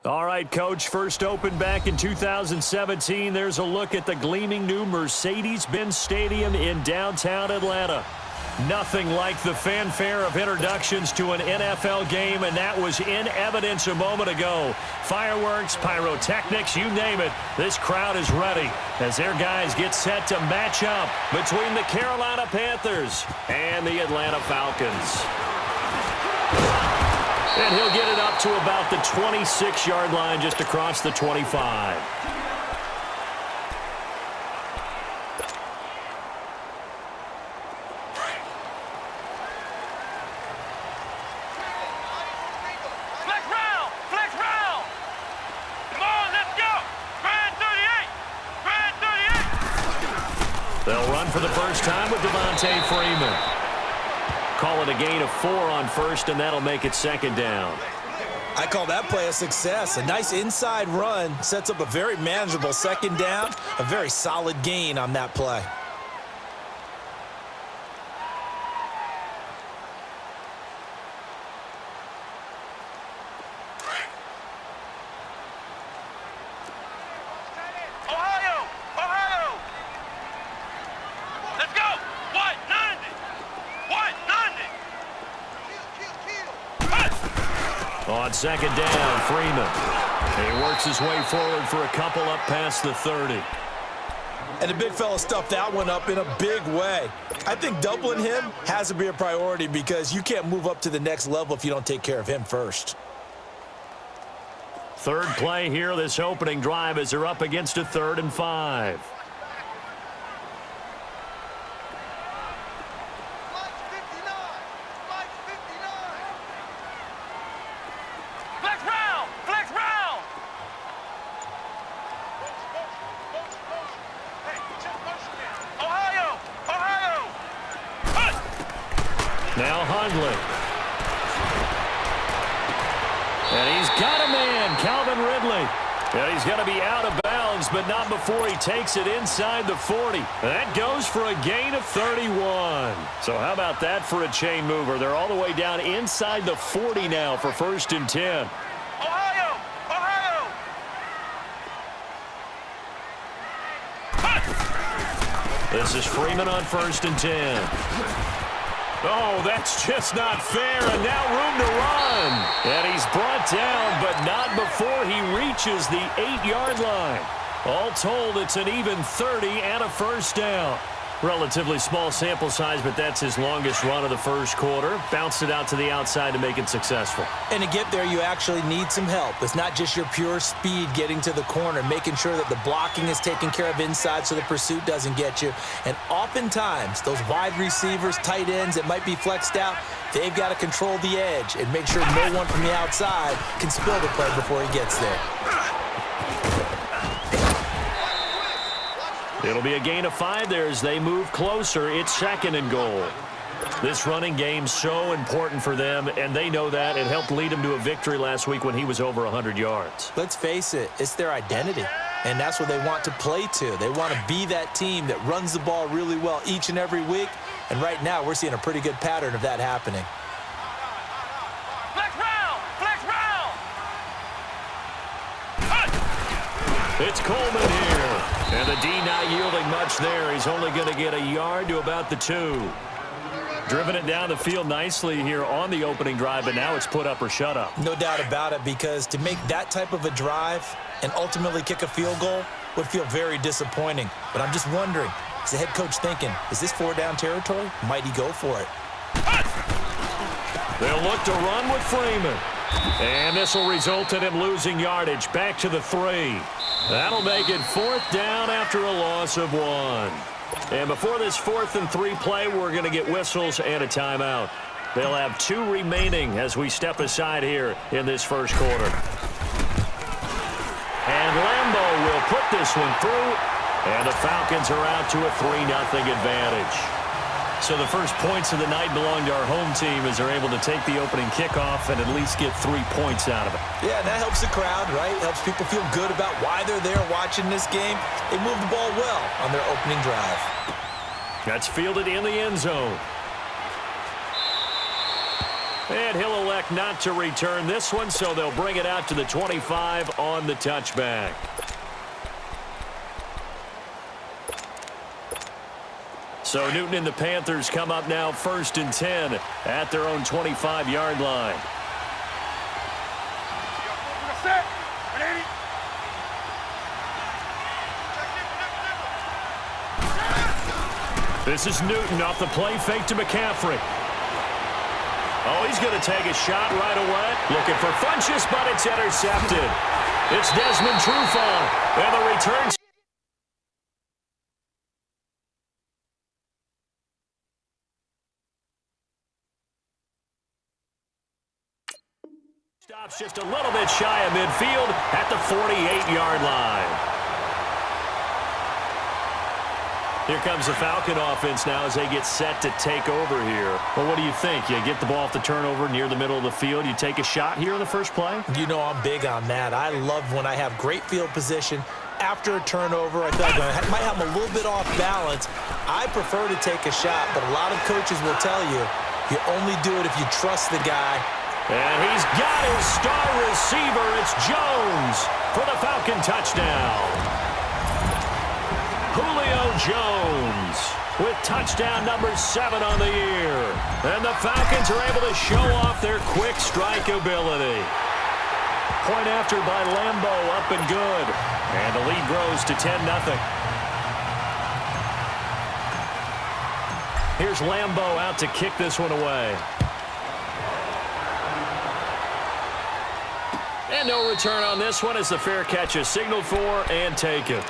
All right, Coach, first opened back in 2017. There's a look at the gleaming new Mercedes-Benz Stadium in downtown Atlanta. Nothing like the fanfare of introductions to an NFL game, and that was in evidence a moment ago. Fireworks, pyrotechnics, you name it. This crowd is ready as their guys get set to match up between the Carolina Panthers and the Atlanta Falcons. And he'll get it up to about the 26-yard line just across the 25. They'll run for the first time with Devontae Freeman. Call it a gain of 4 on first, and that'll make it second down. I call that play a success. A nice inside run sets up a very manageable second down. A very solid gain on that play. On second down, Freeman. He works his way forward for a couple up past the 30. And the big fella stuffed that one up in a big way. I think doubling him has to be a priority because you can't move up to the next level if you don't take care of him first. Third play here, this opening drive, as they're up against a 3rd and 5. Now Hundley. And he's got a man, Calvin Ridley. And he's going to be out of bounds, but not before he takes it inside the 40. That goes for a gain of 31. So how about that for a chain mover? They're all the way down inside the 40 now for 1st and 10. Ohio! This is Freeman on 1st and 10. Oh, that's just not fair, and now room to run. And he's brought down, but not before he reaches the 8-yard line. All told, it's an even 30 and a first down. Relatively small sample size, but that's his longest run of the first quarter. Bounced it out to the outside to make it successful. And to get there, you actually need some help. It's not just your pure speed getting to the corner, making sure that the blocking is taken care of inside so the pursuit doesn't get you. And oftentimes, those wide receivers, tight ends that might be flexed out, they've got to control the edge and make sure no one from the outside can spill the play before he gets there. It'll be a gain of 5 there as they move closer. It's 2nd and goal. This running game's so important for them, and they know that. It helped lead them to a victory last week when he was over 100 yards. Let's face it, it's their identity, and that's what they want to play to. They want to be that team that runs the ball really well each and every week, and right now we're seeing a pretty good pattern of that happening. It's Coleman here. And the D not yielding much there. He's only going to get a yard to about the 2. Driven it down the field nicely here on the opening drive, but now it's put up or shut up. No doubt about it, because to make that type of a drive and ultimately kick a field goal would feel very disappointing. But I'm just wondering, is the head coach thinking, is this 4-down territory? Might he go for it? They'll look to run with Freeman. And this will result in him losing yardage back to the 3. That'll make it 4th down after a loss of 1. And before this 4th and 3 play, we're going to get whistles and a timeout. They'll have 2 remaining as we step aside here in this first quarter. And Lambeau will put this one through, and the Falcons are out to a 3-0 advantage. So the first points of the night belong to our home team as they're able to take the opening kickoff and at least get 3 points out of it. Yeah, that helps the crowd, right? Helps people feel good about why they're there watching this game. They moved the ball well on their opening drive. That's fielded in the end zone. And he'll elect not to return this one, so they'll bring it out to the 25 on the touchback. So Newton and the Panthers come up now 1st and 10 at their own 25-yard line. This is Newton off the play fake to McCaffrey. Oh, he's going to take a shot right away. Looking for Funchess, but it's intercepted. It's Desmond Trufant, and the return stops just a little bit shy of midfield at the 48-yard line. Here comes the Falcon offense now as they get set to take over here. Well, what do you think? You get the ball off the turnover near the middle of the field. You take a shot here on the first play? You know I'm big on that. I love when I have great field position. After a turnover, I feel like I might have a little bit off balance. I prefer to take a shot, but a lot of coaches will tell you, you only do it if you trust the guy. And he's got his star receiver. It's Jones for the Falcon touchdown. Julio Jones with touchdown number 7 on the year. And the Falcons are able to show off their quick strike ability. Point after by Lambeau, up and good. And the lead grows to 10-0. Here's Lambeau out to kick this one away. And no return on this one as the fair catch is signaled for and taken.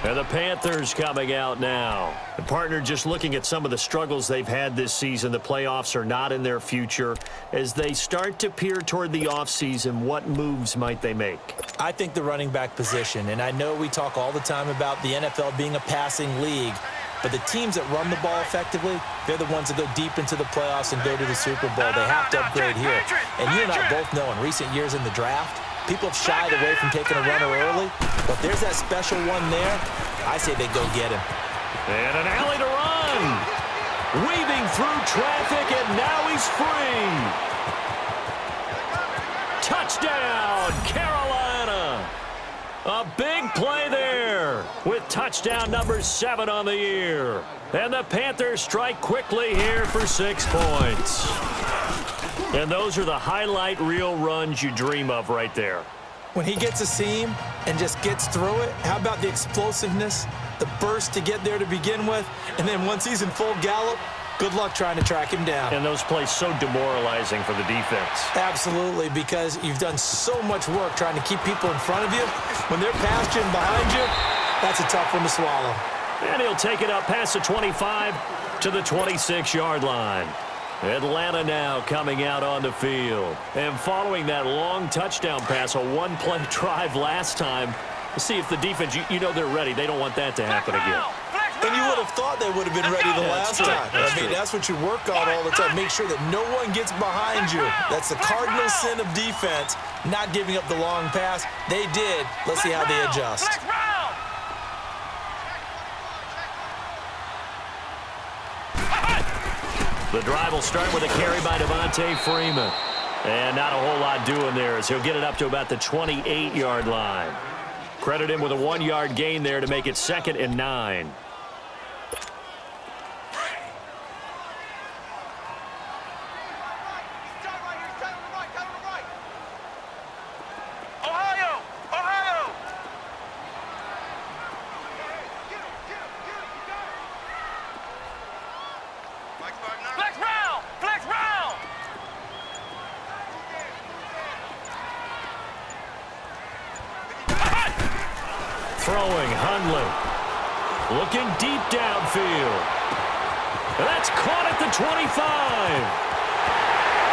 And the Panthers coming out now. The partner just looking at some of the struggles they've had this season. The playoffs are not in their future. As they start to peer toward the offseason, what moves might they make? I think the running back position, and I know we talk all the time about the NFL being a passing league, but the teams that run the ball effectively, they're the ones that go deep into the playoffs and go to the Super Bowl. They have to upgrade here. And you and I both know in recent years in the draft, people have shied away from taking a runner early, but there's that special one there. I say they go get him. And an alley to run. Weaving through traffic, and now he's free. Touchdown, Carolina. A big play there with touchdown number 7 on the year. And the Panthers strike quickly here for 6 points. And those are the highlight reel runs you dream of right there. When he gets a seam and just gets through it, how about the explosiveness, the burst to get there to begin with, and then once he's in full gallop, good luck trying to track him down. And those plays so demoralizing for the defense. Absolutely, because you've done so much work trying to keep people in front of you. When they're past you and behind you, that's a tough one to swallow. And he'll take it up past the 25 to the 26-yard line. Atlanta now coming out on the field. And following that long touchdown pass, a one-play drive last time, we'll see if the defense, you know they're ready. They don't want that to happen again. And you would have thought they would have been ready the last time. That's what you work on all the time. Make sure that no one gets behind you. That's the cardinal sin of defense, not giving up the long pass. They did. Let's see how they adjust. The drive will start with a carry by Devontae Freeman. And not a whole lot doing there as he'll get it up to about the 28-yard line. Credit him with a 1-yard gain there to make it 2nd and 9. Throwing, Hundley. Looking deep downfield. And that's caught at the 25.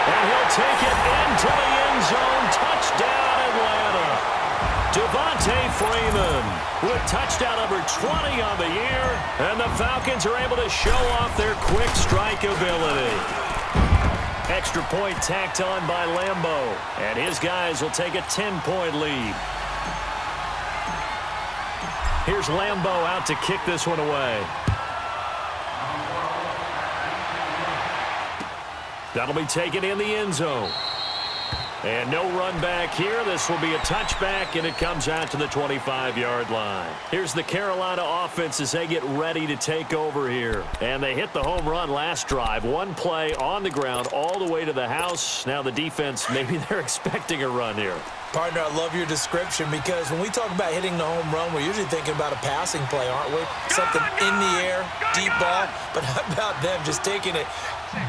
And he'll take it into the end zone. Touchdown, Atlanta. Devontae Freeman with touchdown number 20 on the year. And the Falcons are able to show off their quick strike ability. Extra point tacked on by Lambeau. And his guys will take a 10-point lead. Here's Lambeau out to kick this one away. That'll be taken in the end zone. And no run back here. This will be a touchback, and it comes out to the 25-yard line. Here's the Carolina offense as they get ready to take over here. And they hit the home run last drive. One play on the ground all the way to the house. Now the defense, maybe they're expecting a run here. Partner, I love your description because when we talk about hitting the home run, we're usually thinking about a passing play, aren't we? Something in the air, deep ball. But how about them just taking it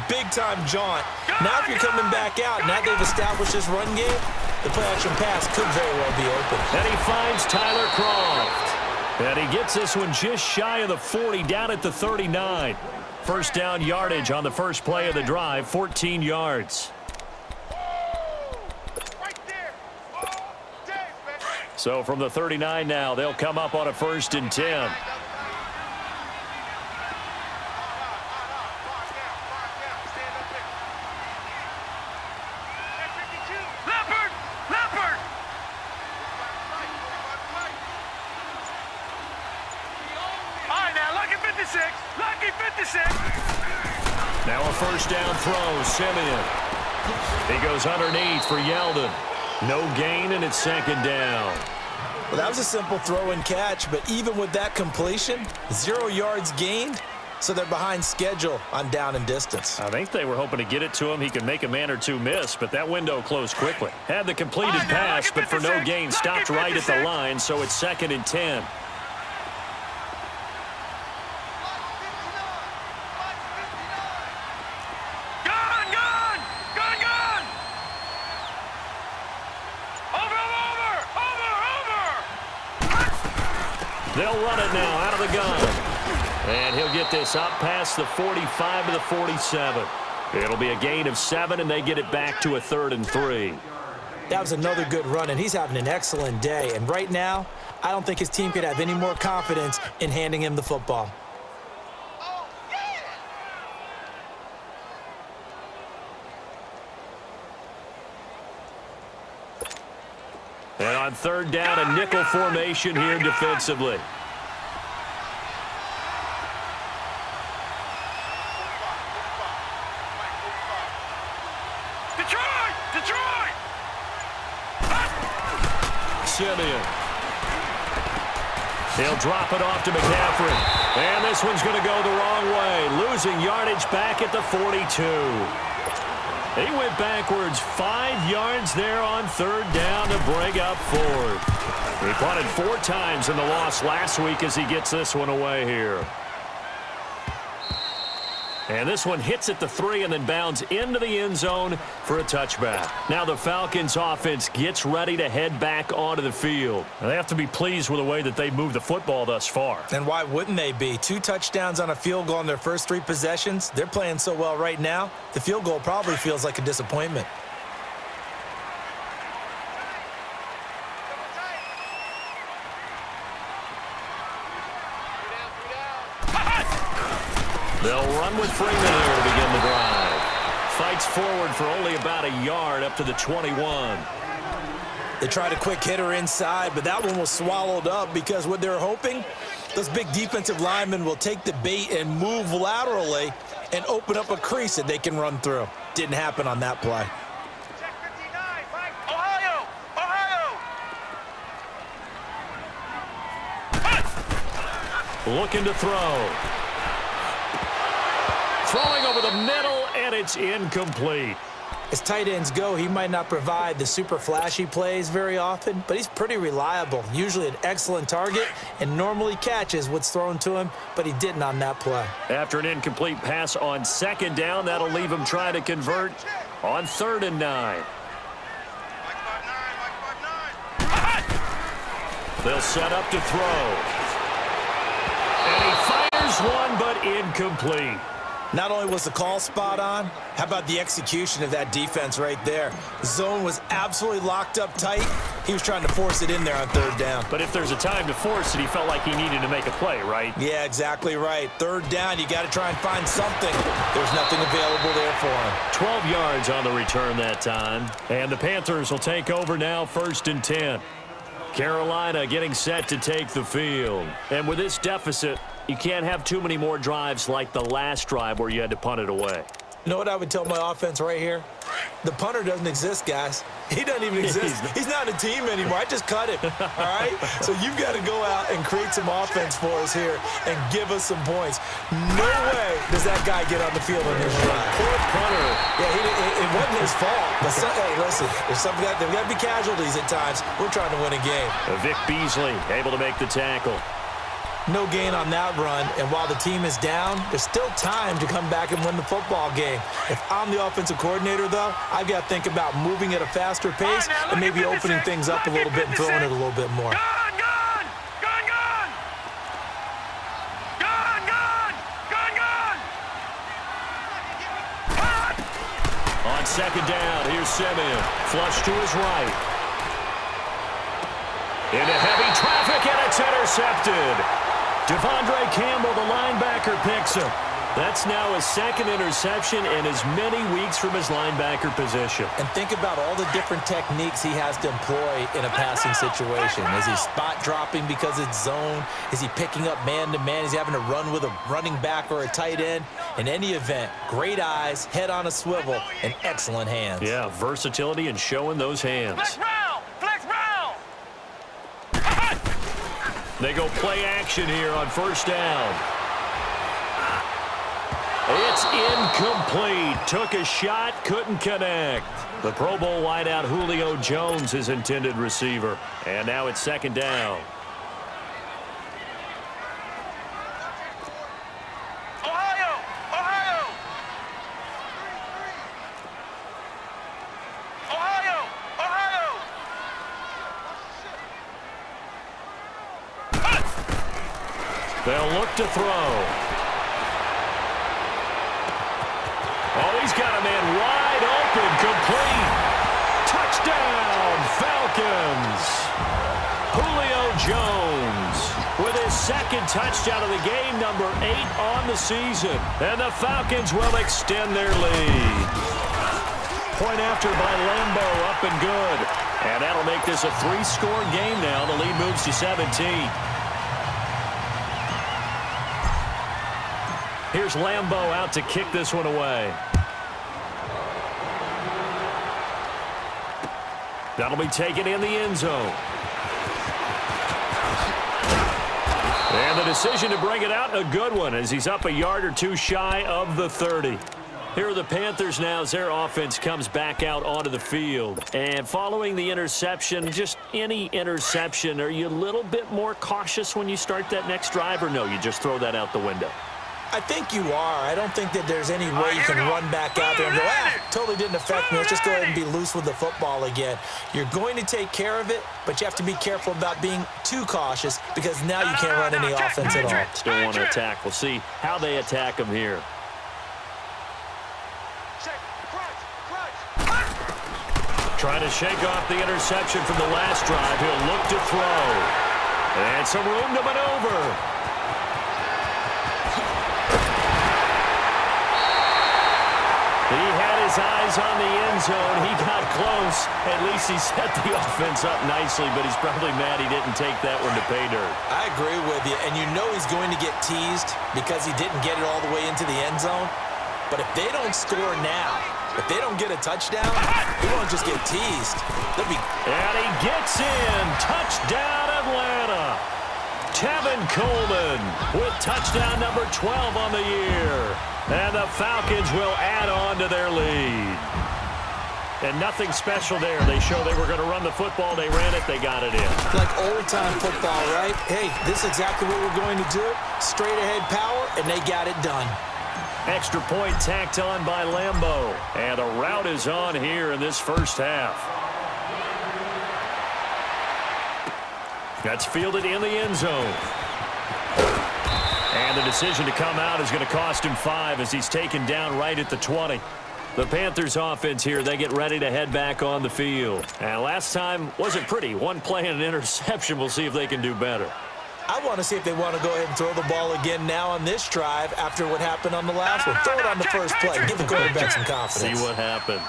big-time jaunt? Now if you're coming back out, now they've established this run game, the play-action pass could very well be open. And he finds Tyler Croft. And he gets this one just shy of the 40, down at the 39. First down yardage on the first play of the drive, 14 yards. So from the 39 now, they'll come up on a 1st and 10. Now a first down throw, Simeon. He goes underneath for Yeldon. No gain, and it's 2nd down. Well, that was a simple throw and catch, but even with that completion, 0 yards gained, so they're behind schedule on down and distance. I think they were hoping to get it to him. He could make a man or two miss, but that window closed quickly. Had the completed pass, but for no gain, stopped right at the line, so it's 2nd and 10. They'll run it now out of the gun. And he'll get this up past the 45 to the 47. It'll be a gain of 7, and they get it back to a 3rd and 3. That was another good run, and he's having an excellent day. And right now, I don't think his team could have any more confidence in handing him the football. And on 3rd down, a nickel formation here defensively. Detroit! Simeon. He'll drop it off to McCaffrey. And this one's going to go the wrong way. Losing yardage back at the 42. He went backwards 5 yards there on 3rd down to bring up 4th. He punted 4 times in the loss last week as he gets this one away here. And this one hits at the 3 and then bounds into the end zone for a touchback. Now the Falcons offense gets ready to head back onto the field. Now they have to be pleased with the way that they moved the football thus far. And why wouldn't they be? 2 touchdowns on a field goal on their first 3 possessions. They're playing so well right now, the field goal probably feels like a disappointment. They'll run with Freeman here to begin the drive. Fights forward for only about a yard up to the 21. They tried a quick hitter inside, but that one was swallowed up because what they're hoping, those big defensive linemen will take the bait and move laterally and open up a crease that they can run through. Didn't happen on that play. Looking to throw. Throwing over the middle, and it's incomplete. As tight ends go, he might not provide the super flashy plays very often, but he's pretty reliable, usually an excellent target, and normally catches what's thrown to him, but he didn't on that play. After an incomplete pass on 2nd down, that'll leave him trying to convert on 3rd and 9. They'll set up to throw. And he fires one, but incomplete. Not only was the call spot on, how about the execution of that defense right there? Zone was absolutely locked up tight. He was trying to force it in there on 3rd down. But if there's a time to force it, he felt like he needed to make a play, right? Yeah, exactly right. 3rd down, you got to try and find something. There's nothing available there for him. 12 yards on the return that time. And the Panthers will take over now, 1st and 10. Carolina getting set to take the field. And with this deficit, you can't have too many more drives like the last drive where you had to punt it away. You know what I would tell my offense right here? The punter doesn't exist, guys. He doesn't even exist. He's not a team anymore. I just cut him, all right? So you've got to go out and create some offense for us here and give us some points. No way does that guy get on the field on this drive. Poor punter. Yeah, it wasn't his fault. But, hey, listen, there's got to be casualties at times. We're trying to win a game. Vic Beasley able to make the tackle. No gain on that run, and while the team is down, there's still time to come back and win the football game. If I'm the offensive coordinator, though, I've got to think about moving at a faster pace and maybe opening things up a little bit and throwing it a little bit more. On second down, here's Simeon. Flush to his right. Into heavy traffic, and it's intercepted. Devondre Campbell, the linebacker, picks him. That's now his second interception in as many weeks from his linebacker position. And think about all the different techniques he has to employ in a passing situation. Is he spot dropping because it's zone? Is he picking up man-to-man? Is he having to run with a running back or a tight end? In any event, great eyes, head on a swivel, and excellent hands. Yeah, versatility and showing those hands. Flex round! They go play action here on first down. It's incomplete. Took a shot, couldn't connect. The Pro Bowl wideout Julio Jones, his intended receiver. And now it's second down. They'll look to throw. Oh, he's got a man wide open, complete. Touchdown, Falcons. Julio Jones with his second touchdown of the game, number 8 on the season. And the Falcons will extend their lead. Point after by Lambo, up and good. And that'll make this a 3-score game now. The lead moves to 17. Here's Lambo out to kick this one away. That'll be taken in the end zone. And the decision to bring it out, a good one, as he's up a yard or two shy of the 30. Here are the Panthers now as their offense comes back out onto the field. And following the interception, just any interception, are you a little bit more cautious when you start that next drive, or no, you just throw that out the window? I think you are. I don't think that there's any way you can run back out there and go, totally didn't affect me. Let's just go ahead and be loose with the football again. You're going to take care of it, but you have to be careful about being too cautious because now you can't run any offense at all. Still want to attack. We'll see how they attack him here. Trying to shake off the interception from the last drive. He'll look to throw. And some room to maneuver. He had his eyes on the end zone. He got close. At least he set the offense up nicely, but he's probably mad he didn't take that one to pay dirt. I agree with you, and you know he's going to get teased because he didn't get it all the way into the end zone. But if they don't score now, if they don't get a touchdown, he won't just get teased. And he gets in. Touchdown, Atlanta. Tevin Coleman with touchdown number 12 on the year. And the Falcons will add on to their lead. And nothing special there. They show they were going to run the football. They ran it. They got it in. Like old-time football, right? Hey, this is exactly what we're going to do. Straight ahead power, and they got it done. Extra point tacked on by Lambo. And the route is on here in this first half. That's fielded in the end zone. And the decision to come out is going to cost him 5 as he's taken down right at the 20. The Panthers offense here, they get ready to head back on the field. And last time wasn't pretty. One play and an interception. We'll see if they can do better. I want to see if they want to go ahead and throw the ball again now on this drive after what happened on the last one. Throw it on the first play. Give the quarterback some confidence. See what happens.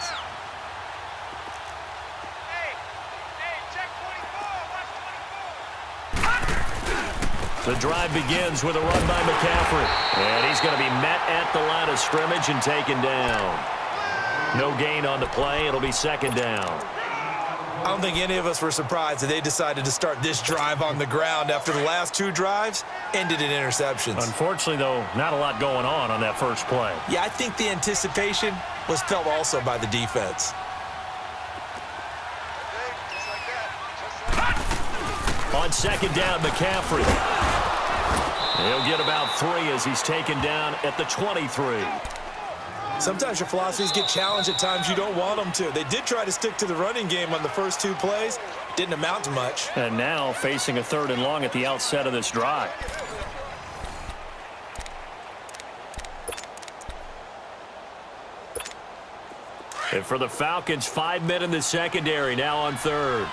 The drive begins with a run by McCaffrey. And he's going to be met at the line of scrimmage and taken down. No gain on the play. It'll be second down. I don't think any of us were surprised that they decided to start this drive on the ground after the last two drives ended in interceptions. Unfortunately, though, not a lot going on that first play. Yeah, I think the anticipation was felt also by the defense. On second down, McCaffrey. He'll get about 3 as he's taken down at the 23. Sometimes your philosophies get challenged at times you don't want them to. They did try to stick to the running game on the first 2 plays. Didn't amount to much. And now facing a 3rd and long at the outset of this drive. And for the Falcons, 5 men in the secondary, now on 3rd.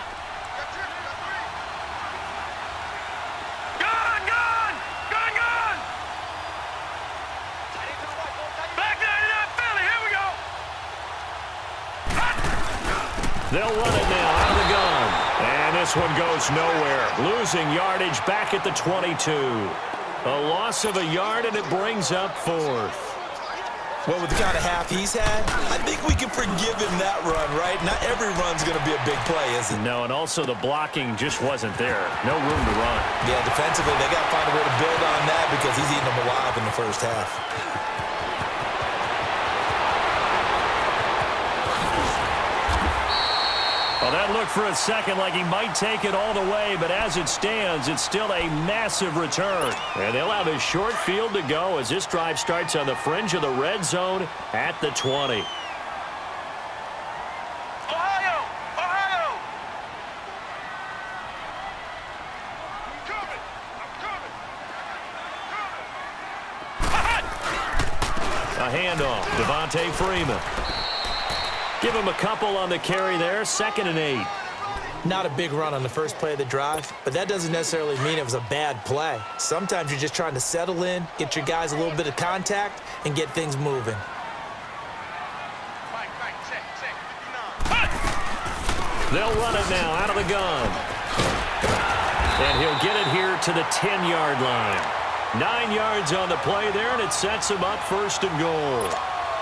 They'll run it now out of the gun. And this one goes nowhere. Losing yardage back at the 22. A loss of a yard, and it brings up 4th. Well, with the kind of half he's had, I think we can forgive him that run, right? Not every run's going to be a big play, is it? No, and also the blocking just wasn't there. No room to run. Yeah, defensively, they got to find a way to build on that because he's eating them alive in the first half. Well, that looked for a second like he might take it all the way, but as it stands, it's still a massive return. And they'll have a short field to go as this drive starts on the fringe of the red zone at the 20. Ohio! Ohio! I'm coming! A handoff. Devontae Freeman. Give him a couple on the carry there. 2nd and 8. Not a big run on the first play of the drive, but that doesn't necessarily mean it was a bad play. Sometimes you're just trying to settle in, get your guys a little bit of contact, and get things moving. They'll run it now out of the gun. And he'll get it here to the 10-yard line. 9 yards on the play there, and it sets him up 1st and goal.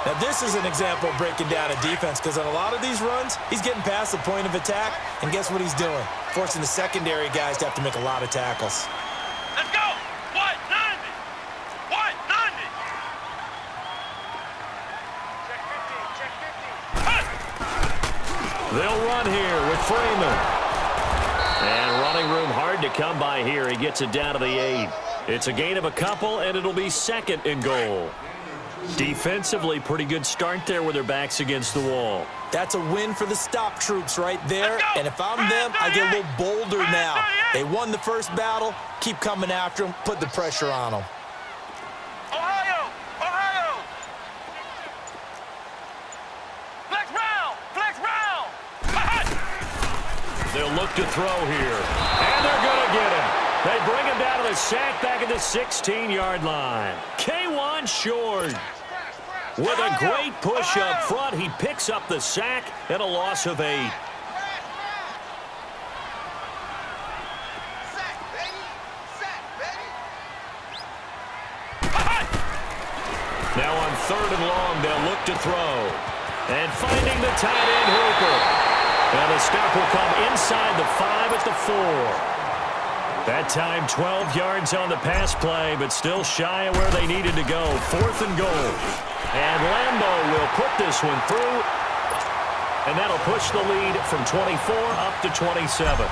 Now, this is an example of breaking down a defense because on a lot of these runs, he's getting past the point of attack, and guess what he's doing? Forcing the secondary guys to have to make a lot of tackles. Let's go! What? 90! What? 90! Check 50, check 50. They'll run here with Freeman. And running room hard to come by here. He gets it down to the 8. It's a gain of a couple, and it'll be 2nd and goal. Defensively, pretty good start there with their backs against the wall. That's a win for the stop troops right there. And if I'm them, I get a little bolder now. They won the first battle. Keep coming after them. Put the pressure on them. Ohio! Ohio! Flex round! Flex round! They'll look to throw here. And they're going to get him. They bring him down to the sack back at the 16-yard line. K1 short. With a great push up front, he picks up the sack and a loss of 8. Now on 3rd and long, they'll look to throw. And finding the tight end Hooper. And the stop will come inside the 5 at the 4. That time 12 yards on the pass play, but still shy of where they needed to go. 4th and goal. And Lambeau will put this one through. And that'll push the lead from 24 up to 27.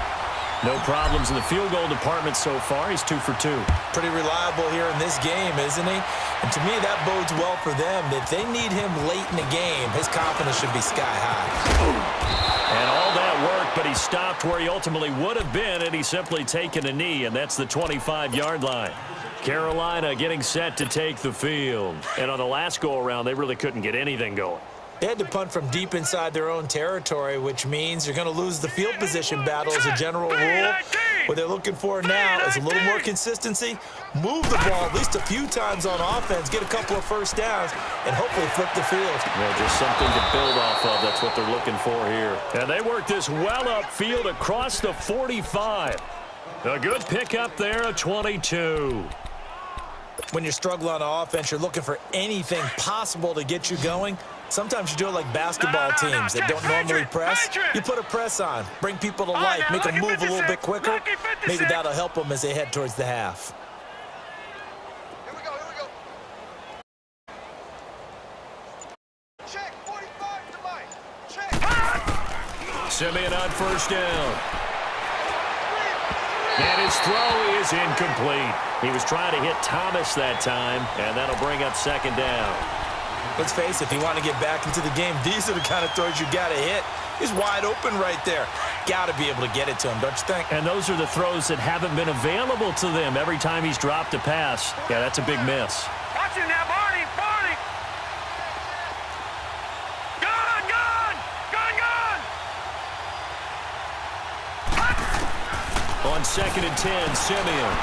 No problems in the field goal department so far. He's 2 for 2. Pretty reliable here in this game, isn't he? And to me, that bodes well for them. If they need him late in the game, his confidence should be sky high. And all that work, but he stopped where he ultimately would have been had he simply taken a knee, and that's the 25-yard line. Carolina getting set to take the field. And on the last go-around, they really couldn't get anything going. They had to punt from deep inside their own territory, which means you're going to lose the field position battle as a general rule. What they're looking for now is a little more consistency, move the ball at least a few times on offense, get a couple of first downs, and hopefully flip the field. Yeah, just something to build off of. That's what they're looking for here. And they work this well upfield across the 45. A good pickup there, a 22. When you're struggling on offense, you're looking for anything possible to get you going. Sometimes you do it like basketball teams that don't normally press. You put a press on, bring people to life, make them move a little bit quicker. Maybe that'll help them as they head towards the half. Here we go. Check, 45 to Mike. Check. Simeon on first down. And his throw is incomplete. He was trying to hit Thomas that time, and that'll bring up second down. Let's face it, if you want to get back into the game, these are the kind of throws you got to hit. He's wide open right there. Got to be able to get it to him, don't you think? And those are the throws that haven't been available to them every time he's dropped a pass. Yeah, that's a big miss. Watch him now, Barney. Gun. On 2nd and 10, Simeon.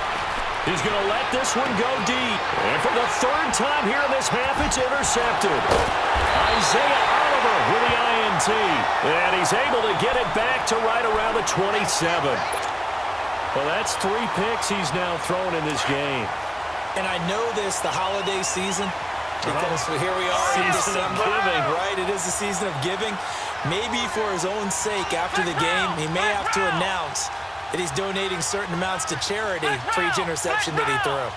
He's going to let this one go deep. And for the third time here in this half, it's intercepted. Isaiah Oliver with the INT. And he's able to get it back to right around the 27. Well, that's 3 picks he's now thrown in this game. And I know this, the holiday season, because here we are in December, right? It is the season of giving. Maybe for his own sake after the game, he may have to announce that he's donating certain amounts to charity for each interception that he threw.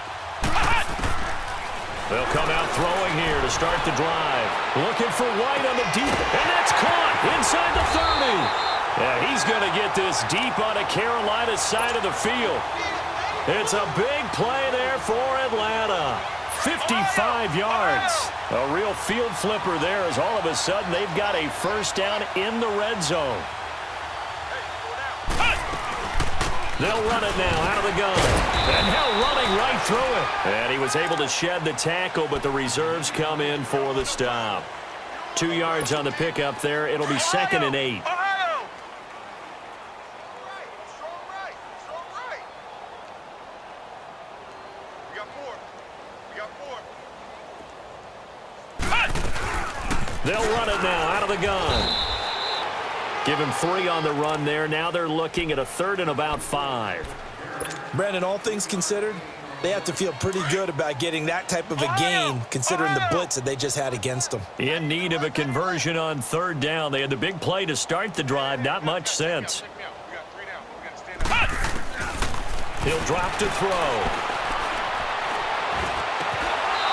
They'll come out throwing here to start the drive. Looking for White on the deep, and that's caught inside the 30. Yeah, he's going to get this deep on a Carolina side of the field. It's a big play there for Atlanta. 55 yards. A real field flipper there as all of a sudden they've got a first down in the red zone. They'll run it now out of the gun. And now running right through it. And he was able to shed the tackle, but the reserves come in for the stop. 2 yards on the pickup there. It'll be 2nd and 8. They'll run it now out of the gun. Give him 3 on the run there. Now they're looking at a 3rd and about 5. Brandon, all things considered, they have to feel pretty good about getting that type of a gain considering the blitz that they just had against them. In need of a conversion on 3rd down. They had the big play to start the drive. Not much sense. He'll drop to throw.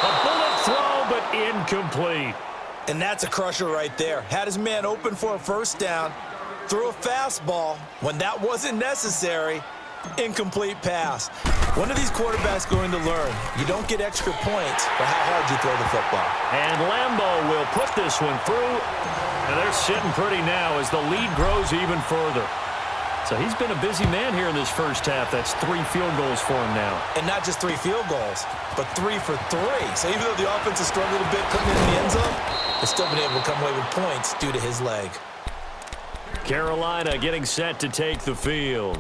A bullet throw, but incomplete. And that's a crusher right there. Had his man open for a first down, threw a fastball when that wasn't necessary, incomplete pass. When are these quarterbacks going to learn? You don't get extra points for how hard you throw the football. And Lambeau will put this one through. And they're sitting pretty now as the lead grows even further. So he's been a busy man here in this first half. That's 3 field goals for him now. And not just 3 field goals, but 3 for 3. So even though the offense has struggled a bit putting it in the end zone, they've still been able to come away with points due to his leg. Carolina getting set to take the field.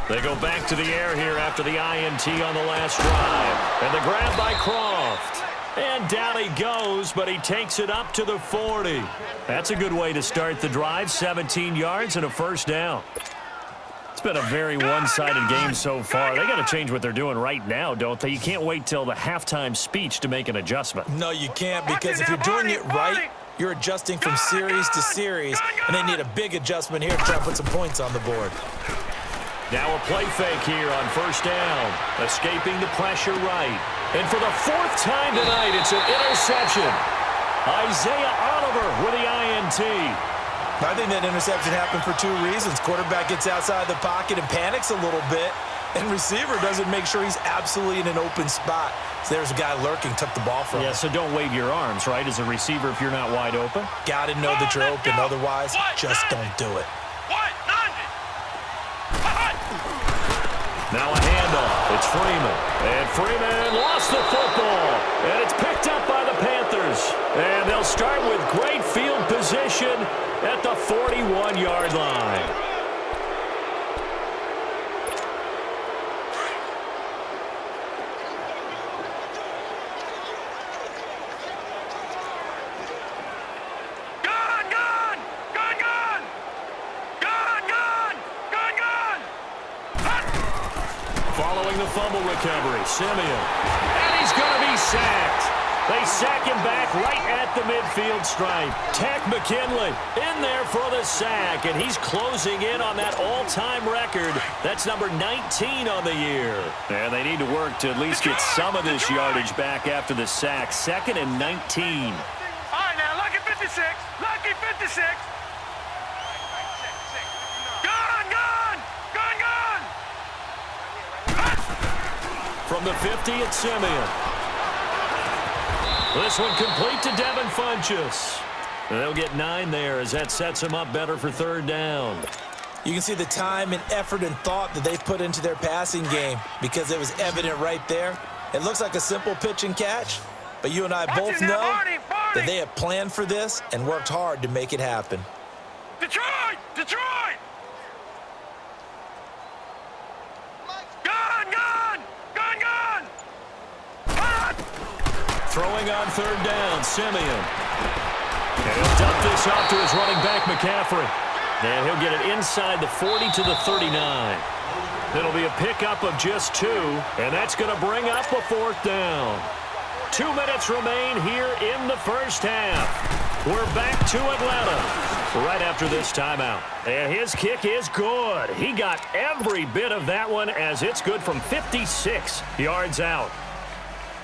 They go back to the air here after the INT on the last drive. And the grab by Croft. And down he goes, but he takes it up to the 40. That's a good way to start the drive. 17 yards and a first down. It's been a very one-sided game so far. They got to change what they're doing right now, don't they? You can't wait till the halftime speech to make an adjustment. No, you can't, because if you're doing it right, you're adjusting from series to series, and they need a big adjustment here to try to put some points on the board. Now a play fake here on first down. Escaping the pressure right. And for the 4th time tonight, it's an interception. Isaiah Oliver with the INT. I think that interception happened for 2 reasons. Quarterback gets outside the pocket and panics a little bit, and receiver doesn't make sure he's absolutely in an open spot. So there's a guy lurking, took the ball from him. Yeah, so don't wave your arms, right, as a receiver if you're not wide open. Got to know that you're open. Otherwise, just don't do it. Now a handoff. It's Freeman. And Freeman lost the football. And it's picked up by the Panthers. And they'll start with great field position at the 41-yard line. Following the fumble recovery, Simeon. And he's going to be sacked. They sack him back right at the midfield stripe. Tack McKinley in there for the sack, and he's closing in on that all-time record. That's number 19 on the year. And they need to work to at least get some of this yardage back after the sack. 2nd and 19. All right, now, lucky 56. Lucky 56. Gone, gone, gone, gone. From the 50, it's Simeon. This one complete to Devin Funchess. And they'll get 9 there as that sets them up better for 3rd down. You can see the time and effort and thought that they've put into their passing game because it was evident right there. It looks like a simple pitch and catch, but you and I both know that they have planned for this and worked hard to make it happen. Detroit! Detroit! Gone, gone, gone, gone. Hot! Throwing on 3rd down, Simeon. And he'll dump this off to his running back, McCaffrey. And he'll get it inside the 40 to the 39. It'll be a pickup of just 2, and that's going to bring up a 4th down. 2 minutes remain here in the first half. We're back to Atlanta right after this timeout. And his kick is good. He got every bit of that one as it's good from 56 yards out.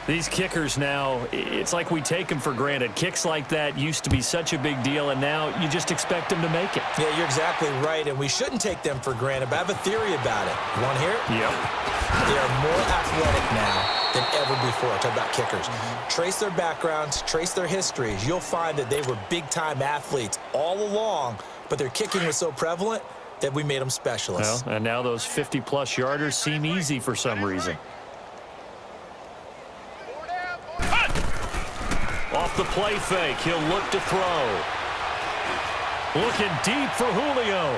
These kickers now, it's like we take them for granted. Kicks like that used to be such a big deal, and now you just expect them to make it. Yeah, you're exactly right, and we shouldn't take them for granted, but I have a theory about it. You want to hear it? Yep. They are more athletic now than ever before. I talk about kickers. Trace their backgrounds, trace their histories. You'll find that they were big-time athletes all along, but their kicking was so prevalent that we made them specialists. Well, and now those 50-plus yarders seem easy for some reason. Off the play fake, he'll look to throw. Looking deep for Julio.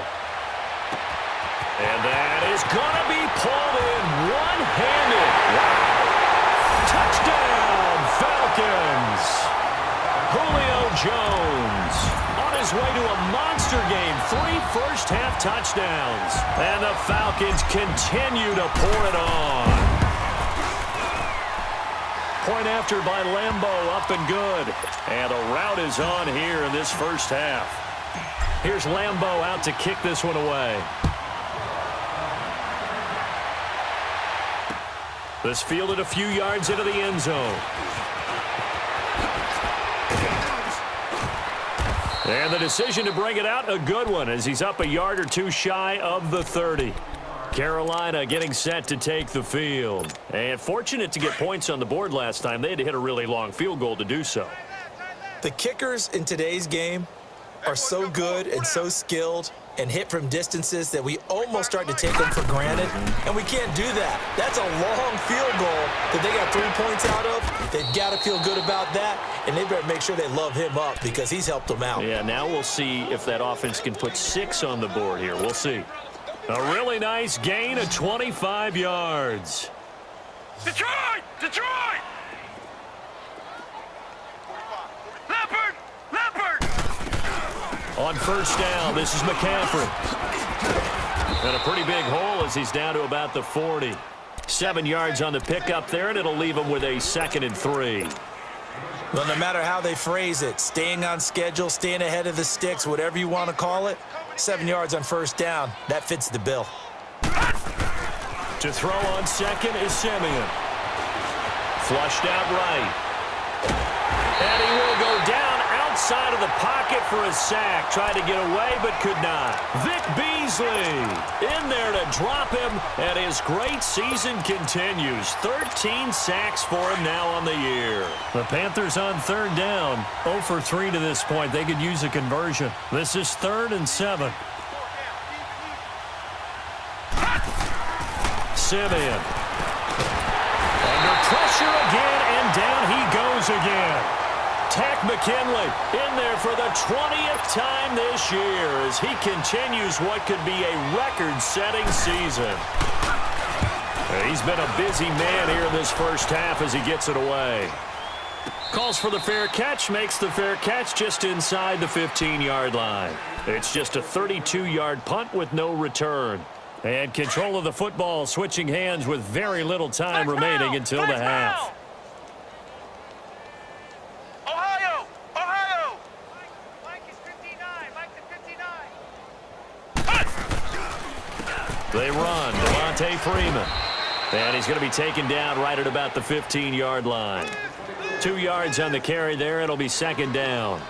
And that is going to be pulled in one-handed. Wow. Touchdown, Falcons. Julio Jones on his way to a monster game. 3 first-half touchdowns. And the Falcons continue to pour it on. Point after by Lambeau, up and good. And a rout is on here in this first half. Here's Lambeau out to kick this one away. This fielded a few yards into the end zone. And the decision to bring it out, a good one, as he's up a yard or 2 shy of the 30. Carolina getting set to take the field. And fortunate to get points on the board last time. They had to hit a really long field goal to do so. The kickers in today's game are so good and so skilled and hit from distances that we almost start to take them for granted, and we can't do that. That's a long field goal that they got 3 points out of. They've got to feel good about that, and they better make sure they love him up because he's helped them out. Yeah, now we'll see if that offense can put 6 on the board here. We'll see. A really nice gain of 25 yards. Detroit! Detroit! Leopard! Leopard! On first down, this is McCaffrey. And a pretty big hole as he's down to about the 40. 7 yards on the pickup there, and it'll leave him with a 2nd and 3. Well, no matter how they phrase it, staying on schedule, staying ahead of the sticks, whatever you want to call it, 7 yards on first down, that fits the bill. To throw on second is Simeon. Flushed out right. And he will go down outside of the pocket for a sack. Tried to get away, but could not. Vic Beasley in there to drop him, and his great season continues. 13 sacks for him now on the year. The Panthers on 3rd down. 0 for 3 to this point. They could use a conversion. This is 3rd and 7. Simeon. Under pressure again, and down he goes again. Tack McKinley in there for the 20th time this year as he continues what could be a record-setting season. He's been a busy man here in this first half as he gets it away. Calls for the fair catch, makes the fair catch just inside the 15-yard line. It's just a 32-yard punt with no return. And control of the football switching hands with very little time remaining until the half. Ohio! Ohio! Mike is 59. Mike is 59. They run. Devontae Freeman. And he's going to be taken down right at about the 15-yard line. 2 yards on the carry there. It'll be second down.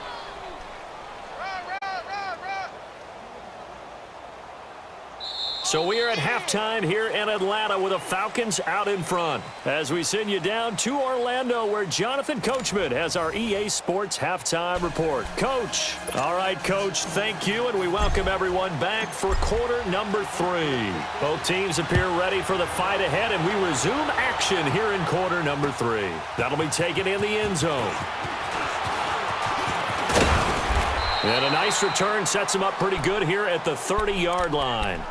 So we are at halftime here in Atlanta with the Falcons out in front. As we send you down to Orlando where Jonathan Coachman has our EA Sports halftime report. Coach. All right, Coach, thank you, and we welcome everyone back for quarter number 3. Both teams appear ready for the fight ahead, and we resume action here in quarter number 3. That'll be taken in the end zone. And a nice return sets him up pretty good here at the 30-yard line.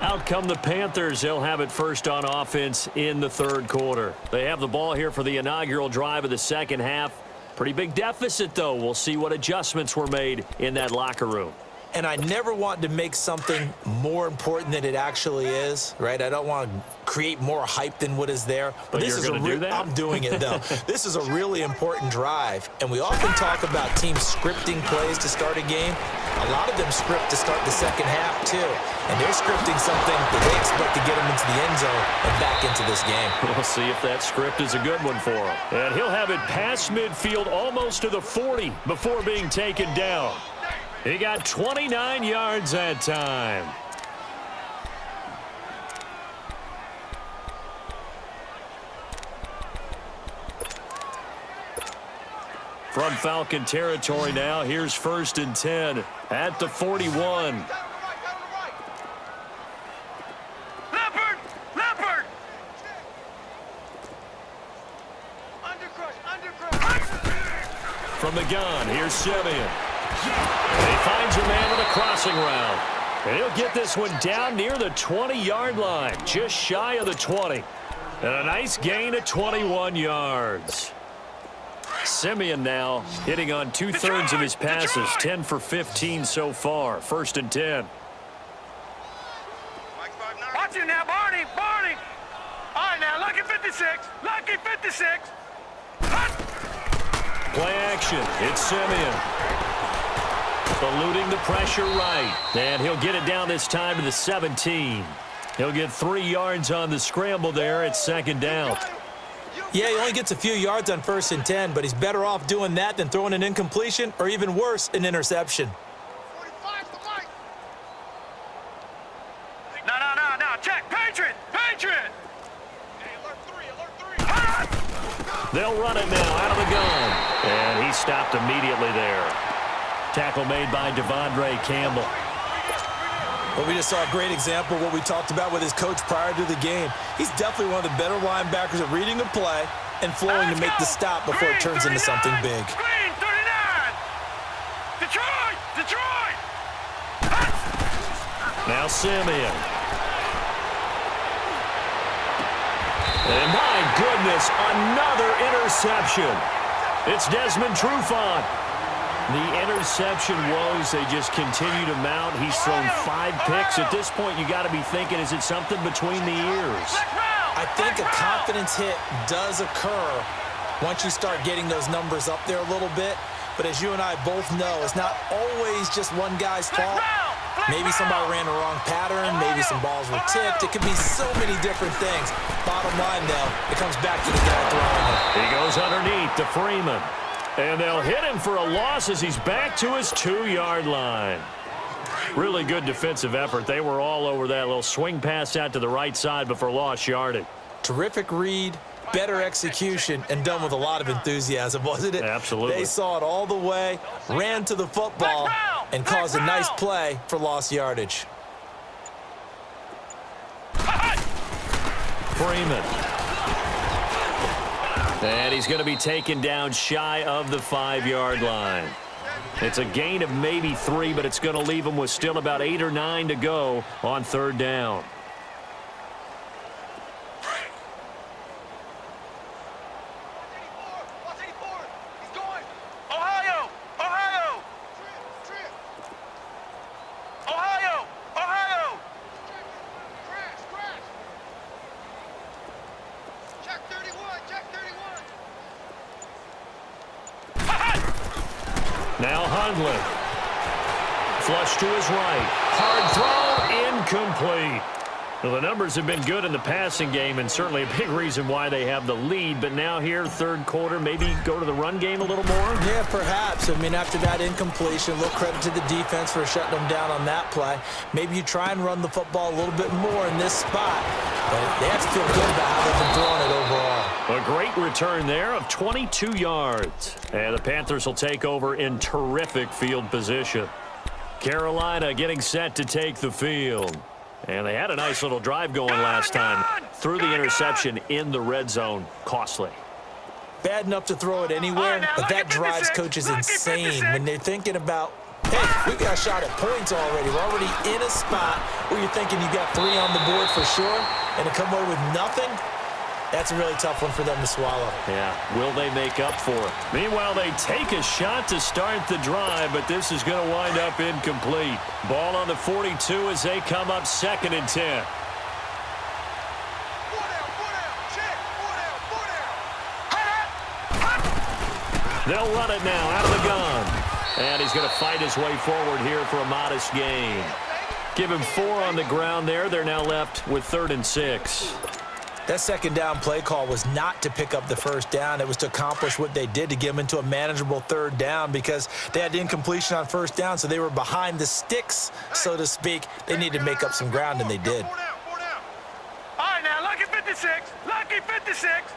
Out come the Panthers. They'll have it first on offense in the third quarter. They have the ball here for the inaugural drive of the second half. Pretty big deficit, though. We'll see what adjustments were made in that locker room. And I never want to make something more important than it actually is, right? I don't want to create more hype than what is there. But this you're going to do that? I'm doing it, though. This is a really important drive. And we often talk about teams scripting plays to start a game. A lot of them script to start the second half, too. And they're scripting something that they expect to get them into the end zone and back into this game. We'll see if that script is a good one for him. And he'll have it past midfield almost to the 40 before being taken down. He got 29 yards that time. From Falcon territory now, here's 1st and 10 at the 41. Leopard! Leopard! Undercrush. From the gun, here's Simeon. And he finds a man with a crossing route. And he'll get this one down near the 20-yard line, just shy of the 20. And a nice gain of 21 yards. Simeon now hitting on 2/3 of his passes, 10 for 15 so far. 1st and 10. Watch it now, Barney! Barney! All right, now, lucky 56! Lucky 56! Play action. It's Simeon. Eluding the pressure right. And he'll get it down this time to the 17. He'll get 3 yards on the scramble there at 2nd down. Yeah, he only gets a few yards on 1st and 10, but he's better off doing that than throwing an incompletion or even worse, an interception. 45 to Mike. No, no, no, no. Check. Patriot! Patriot! Hey, alert 3. They'll run it now out of the gun. And he stopped immediately there. Tackle made by Devondre Campbell. Well, we just saw a great example of what we talked about with his coach prior to the game. He's definitely one of the better linebackers at reading the play and flowing to make the stop before it turns into something big. Green 39! Detroit! Detroit! Now Simeon. And my goodness, another interception. It's Desmond Trufant. The interception woes, they just continue to mount. He's thrown 5 picks. At this point, you got to be thinking, is it something between the ears? I think a confidence hit does occur once you start getting those numbers up there a little bit. But as you and I both know, it's not always just one guy's fault. Maybe somebody ran the wrong pattern. Maybe some balls were tipped. It could be so many different things. Bottom line, though, it comes back to the guy throwing it. He goes underneath to Freeman. And they'll hit him for a loss as he's back to his 2-yard line. Really good defensive effort. They were all over that little swing pass out to the right side before lost yardage. Terrific read, better execution, and done with a lot of enthusiasm, wasn't it? Absolutely. They saw it all the way, ran to the football, and caused a nice play for lost yardage. Freeman. And he's going to be taken down shy of the 5-yard line. It's a gain of maybe 3, but it's going to leave him with still about 8 or 9 to go on 3rd down. Ohio! Ohio! Ohio! Ohio! Now Hundley. Flush to his right. Hard throw, incomplete. Well, the numbers have been good in the passing game, and certainly a big reason why they have the lead. But now here, third quarter, maybe go to the run game a little more? Yeah, perhaps. I mean, after that incompletion, a little credit to the defense for shutting them down on that play. Maybe you try and run the football a little bit more in this spot. But they have to feel good about how they've been throwing it overall. A great return there of 22 yards. And the Panthers will take over in terrific field position. Carolina getting set to take the field. And they had a nice little drive going last time. Threw the interception in the red zone. Costly. Bad enough to throw it anywhere, but that drives coaches insane when they're thinking about, hey, we got a shot at points already. We're already in a spot where you're thinking you got 3 on the board for sure, and to come away with nothing, that's a really tough one for them to swallow. Yeah, will they make up for it? Meanwhile, they take a shot to start the drive, but this is going to wind up incomplete. Ball on the 42 as they come up 2nd and 10. They'll run it now out of the gun. And he's going to fight his way forward here for a modest gain. Give him 4 on the ground there. They're now left with 3rd and 6. That second down play call was not to pick up the first down. It was to accomplish what they did to get them into a manageable 3rd down because they had incompletion on 1st down, so they were behind the sticks, so to speak. They needed to make up some ground, and they did. All right, now, lucky 56. Lucky 56.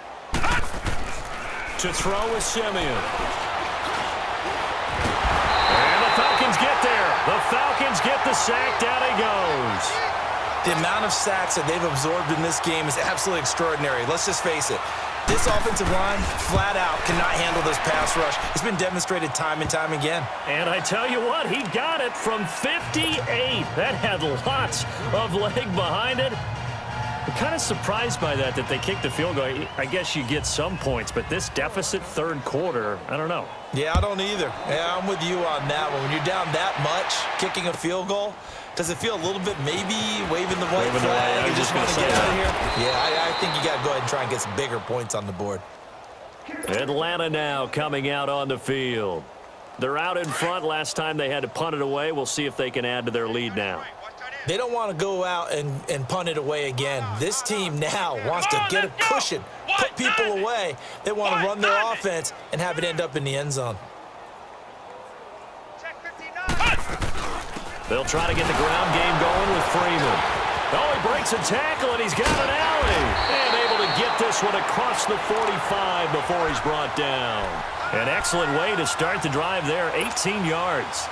To throw is Simeon. And the Falcons get there. The Falcons get the sack. Down he goes. The amount of sacks that they've absorbed in this game is absolutely extraordinary. Let's just face it. This offensive line, flat out, cannot handle this pass rush. It's been demonstrated time and time again. And I tell you what, he got it from 58. That had lots of leg behind it. I'm kind of surprised by that they kicked the field goal. I guess you get some points, but this deficit 3rd quarter, I don't know. Yeah, I don't either. Yeah, I'm with you on that one. When you're down that much, kicking a field goal, does it feel a little bit maybe waving the white flag and just want to get out of here? Yeah, I think you got to go ahead and try and get some bigger points on the board. Atlanta now coming out on the field. They're out in front. Last time they had to punt it away. We'll see if they can add to their lead now. They don't want to go out and punt it away again. This team now wants to get a cushion, put people away. They want to run their offense and have it end up in the end zone. They'll try to get the ground game going with Freeman. Oh, he breaks a tackle, and he's got an alley. And able to get this one across the 45 before he's brought down. An excellent way to start the drive there, 18 yards.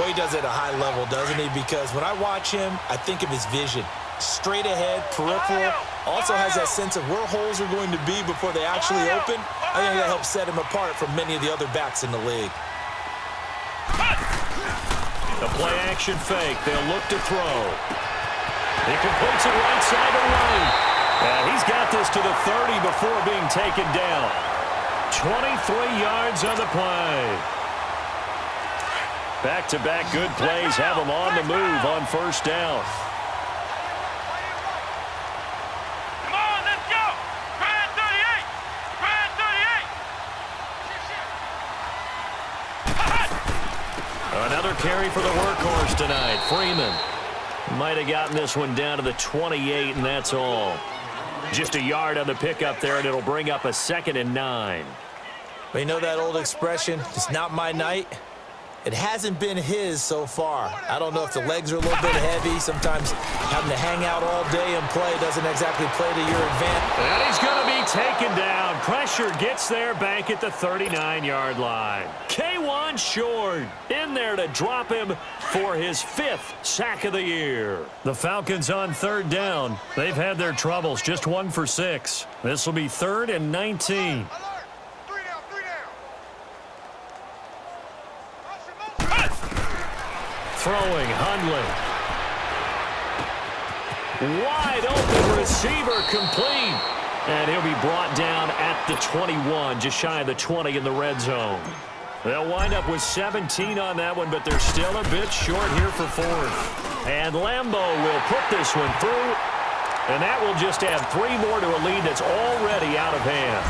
Boy, he does it at a high level, doesn't he? Because when I watch him, I think of his vision. Straight ahead, peripheral. Also has that sense of where holes are going to be before they actually open. I think that helps set him apart from many of the other backs in the league. A play-action fake. They'll look to throw. He completes it right side to right. And he's got this to the 30 before being taken down. 23 yards on the play. Back-to-back good plays have him on the move on 1st down. Come on, let's go. Grand 38. Grand 38. Another carry for the workhorse tonight. Freeman might have gotten this one down to the 28, and that's all. Just a yard on the pickup there, and it'll bring up a 2nd and 9. But you know that old expression, it's not my night? It hasn't been his so far. I don't know if the legs are a little bit heavy. Sometimes having to hang out all day and play doesn't exactly play to your advantage. And he's going to be taken down. Pressure gets there back at the 39-yard line. K1 short in there to drop him for his 5th sack of the year. The Falcons on 3rd down. They've had their troubles, just 1 for 6. This will be 3rd and 19. Throwing, Hundley. Wide open receiver, complete. And he'll be brought down at the 21, just shy of the 20 in the red zone. They'll wind up with 17 on that one, but they're still a bit short here for 4th. And Lambeau will put this one through. And that will just add 3 more to a lead that's already out of hand.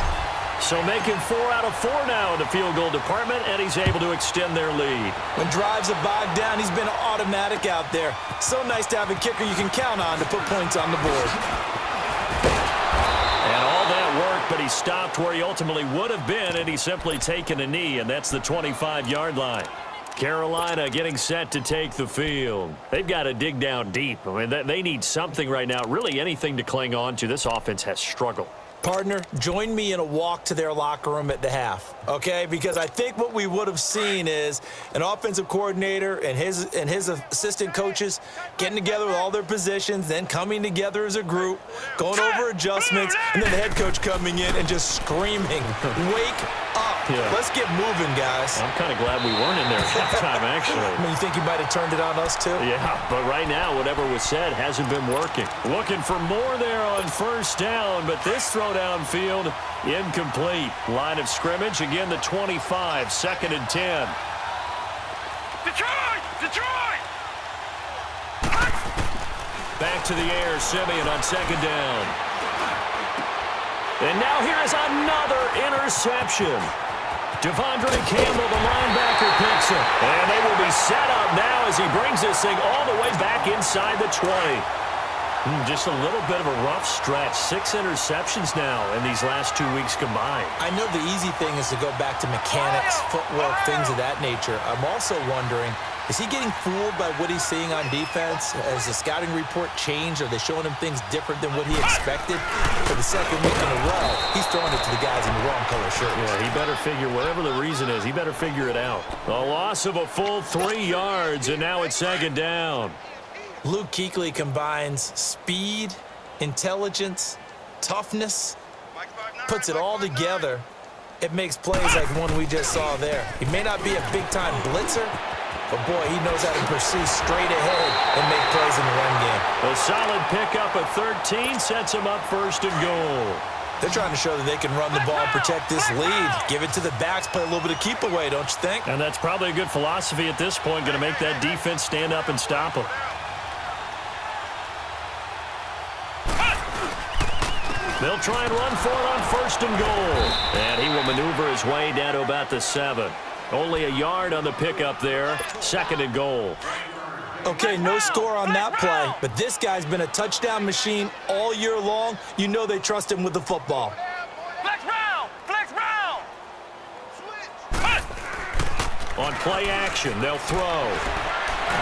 So making 4 out of 4 now in the field goal department, and he's able to extend their lead. When drives are bogged down, he's been automatic out there. So nice to have a kicker you can count on to put points on the board. And all that work, but he stopped where he ultimately would have been, and he's simply taken a knee, and that's the 25-yard line. Carolina getting set to take the field. They've got to dig down deep. I mean, they need something right now, really anything to cling on to. This offense has struggled. Partner, join me in a walk to their locker room at the half, okay? Because I think what we would have seen is an offensive coordinator and his assistant coaches getting together with all their positions, then coming together as a group, going over adjustments, and then the head coach coming in and just screaming, "Wake up. Yeah. Let's get moving, guys." I'm kind of glad we weren't in there at halftime, actually. I mean, you think you might have turned it on us, too? Yeah, but right now, whatever was said hasn't been working. Looking for more there on first down, but this throw downfield, incomplete. Line of scrimmage, again the 25, 2nd and 10. Detroit! Detroit! Back to the air, Simeon on 2nd down. And now here is another interception. Devondre Campbell, the linebacker, picks it. And they will be set up now as he brings this thing all the way back inside the 20. Just a little bit of a rough stretch. 6 interceptions now in these last 2 weeks combined. I know the easy thing is to go back to mechanics, footwork, things of that nature. I'm also wondering, is he getting fooled by what he's seeing on defense? Has the scouting report changed? Are they showing him things different than what he expected? For the second week in a row, he's throwing it to the guys in the wrong color shirts. Yeah, he better figure, whatever the reason is, he better figure it out. A loss of a full 3 yards, and now it's 2nd down. Luke Kuechly combines speed, intelligence, toughness, puts it all together. It makes plays like the one we just saw there. He may not be a big-time blitzer, but, boy, he knows how to pursue straight ahead and make plays in the run game. A solid pickup of 13 sets him up 1st and goal. They're trying to show that they can run the ball and protect this lead. Give it to the backs, play a little bit of keep away, don't you think? And that's probably a good philosophy at this point, going to make that defense stand up and stop him. They'll try and run for it on 1st and goal. And he will maneuver his way down to about the 7. Only a yard on the pickup there. 2nd and goal. Okay, no score on that play, but this guy's been a touchdown machine all year long. You know they trust him with the football. Flex round! Flex round! On play action, they'll throw.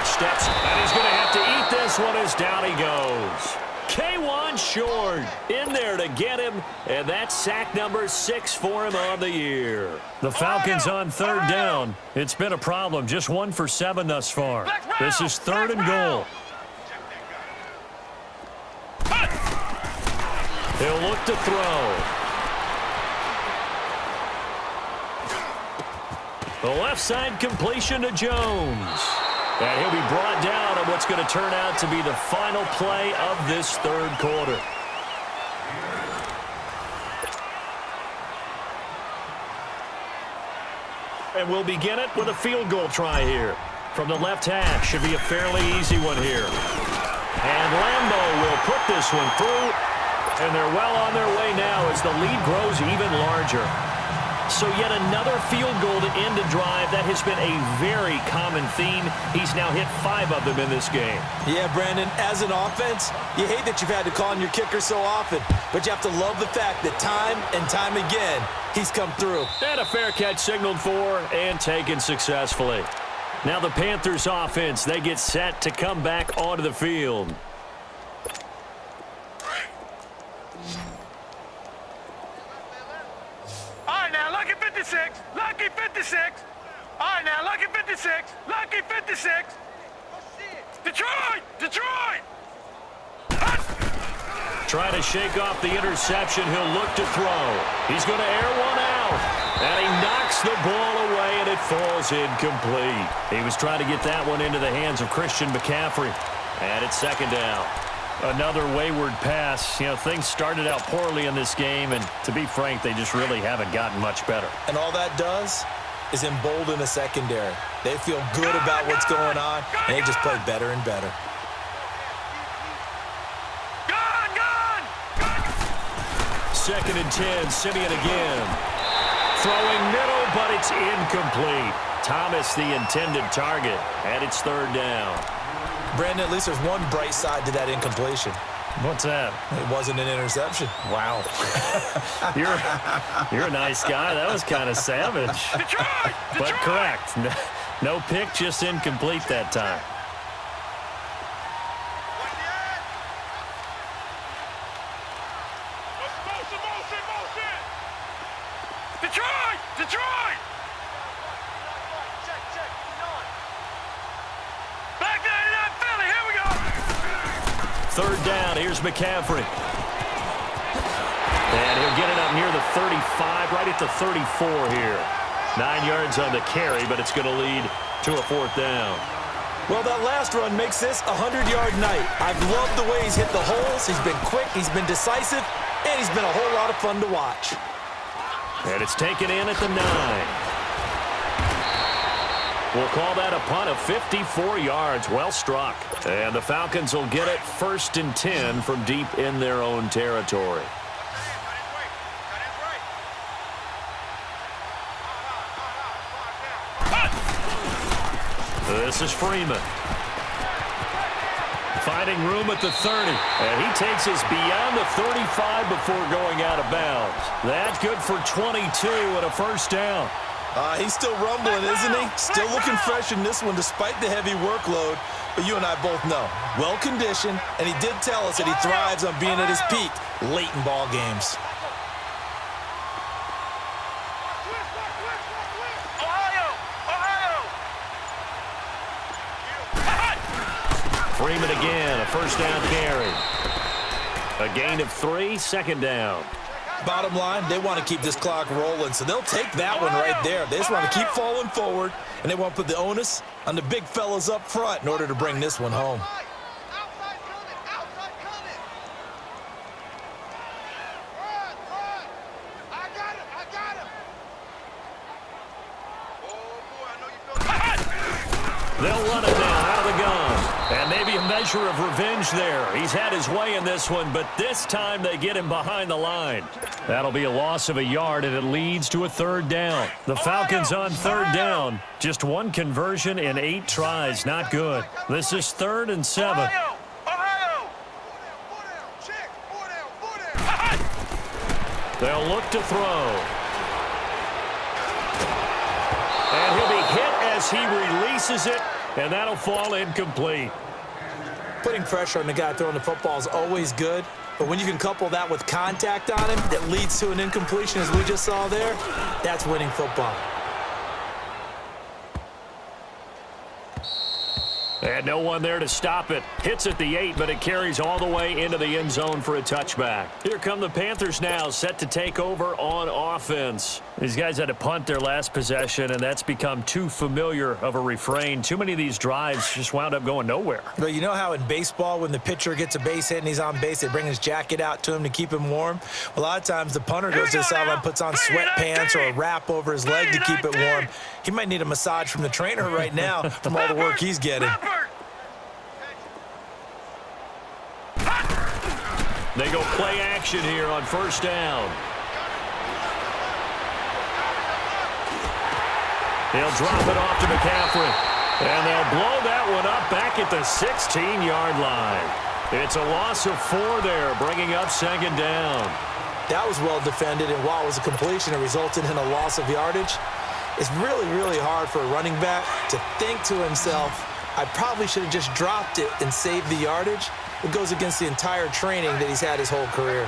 Steps, and he's going to have to eat this one as down he goes. K1 short in there to get him, and that's sack number 6 for him on the year. The Falcons on 3rd down. It's been a problem, just 1 for 7 thus far. This is 3rd and goal. He'll look to throw. The left side completion to Jones. And he'll be brought down on what's going to turn out to be the final play of this 3rd quarter. And we'll begin it with a field goal try here. From the left hash, should be a fairly easy one here. And Lambeau will put this one through. And they're well on their way now as the lead grows even larger. So yet another field goal to end a drive. That has been a very common theme. He's now hit 5 of them in this game. Yeah, Brandon, as an offense, you hate that you've had to call on your kicker so often, but you have to love the fact that time and time again, he's come through. And a fair catch signaled for and taken successfully. Now the Panthers offense, they get set to come back onto the field. Lucky 56! Lucky 56! All right, now, lucky 56! Lucky 56! Detroit! Detroit! Trying to shake off the interception. He'll look to throw. He's going to air one out. And he knocks the ball away, and it falls incomplete. He was trying to get that one into the hands of Christian McCaffrey. And it's 2nd down. Another wayward pass. You know, things started out poorly in this game, and to be frank, they just really haven't gotten much better. And all that does is embolden the secondary. They feel good about what's going on, and they just play better and better. 2nd and 10. Simeon again. Throwing middle, but it's incomplete. Thomas the intended target, and it's 3rd down. Brandon, at least there's one bright side to that incompletion. What's that? It wasn't an interception. Wow. You're a nice guy. That was kind of savage. Detroit! But correct. No pick, just incomplete that time. Motion! Detroit! Detroit! Check. Back 99 Philly, here we go! 3rd down, here's McCaffrey. And he'll get it up near the 35, right at the 34 here. 9 yards on the carry, but it's going to lead to a 4th down. Well, that last run makes this a 100-yard night. I've loved the way he's hit the holes. He's been quick, he's been decisive, and he's been a whole lot of fun to watch. And it's taken in at the 9. We'll call that a punt of 54 yards. Well struck. And the Falcons will get it 1st and 10 from deep in their own territory. This is Freeman. Finding room at the 30. And he takes us beyond the 35 before going out of bounds. That's good for 22 and a 1st down. He's still rumbling, isn't he? Still looking fresh in this one despite the heavy workload. But you and I both know, well-conditioned, and he did tell us that he thrives on being at his peak late in ball games. Freeman again, a 1st down carry. A gain of 3, 2nd down. Bottom line, they want to keep this clock rolling, so they'll take that one right there. They just want to keep falling forward, and they want to put the onus on the big fellas up front in order to bring this one home. Outside coming! Run! I got him! Oh, boy, I know you feel They'll run it down out of the gun. And maybe a measure of revenge there. He's had his way in this one, but this time they get him behind the line. That'll be a loss of a yard, and it leads to a 3rd down. The Falcons on 3rd down. Just 1 conversion in 8 tries. Not good. This is 3rd and 7. Ohio! Check! Four down! They'll look to throw. And he'll be hit as he releases it, and that'll fall incomplete. Putting pressure on the guy throwing the football is always good, but when you can couple that with contact on him that leads to an incompletion, as we just saw there, that's winning football. And no one there to stop it. Hits at the 8, but it carries all the way into the end zone for a touchback. Here come the Panthers now, set to take over on offense. These guys had to punt their last possession, and that's become too familiar of a refrain. Too many of these drives just wound up going nowhere. But you know how in baseball, when the pitcher gets a base hit and he's on base, they bring his jacket out to him to keep him warm? A lot of times the punter goes to the sideline, puts on sweatpants or a wrap over his leg to keep it warm. He might need a massage from the trainer right now from all the work he's getting. They go play action here on 1st down. They'll drop it off to McCaffrey. And they'll blow that one up back at the 16-yard line. It's a loss of 4 there, bringing up 2nd down. That was well defended, and while it was a completion, it resulted in a loss of yardage. It's really, really hard for a running back to think to himself, I probably should have just dropped it and saved the yardage. It goes against the entire training that he's had his whole career.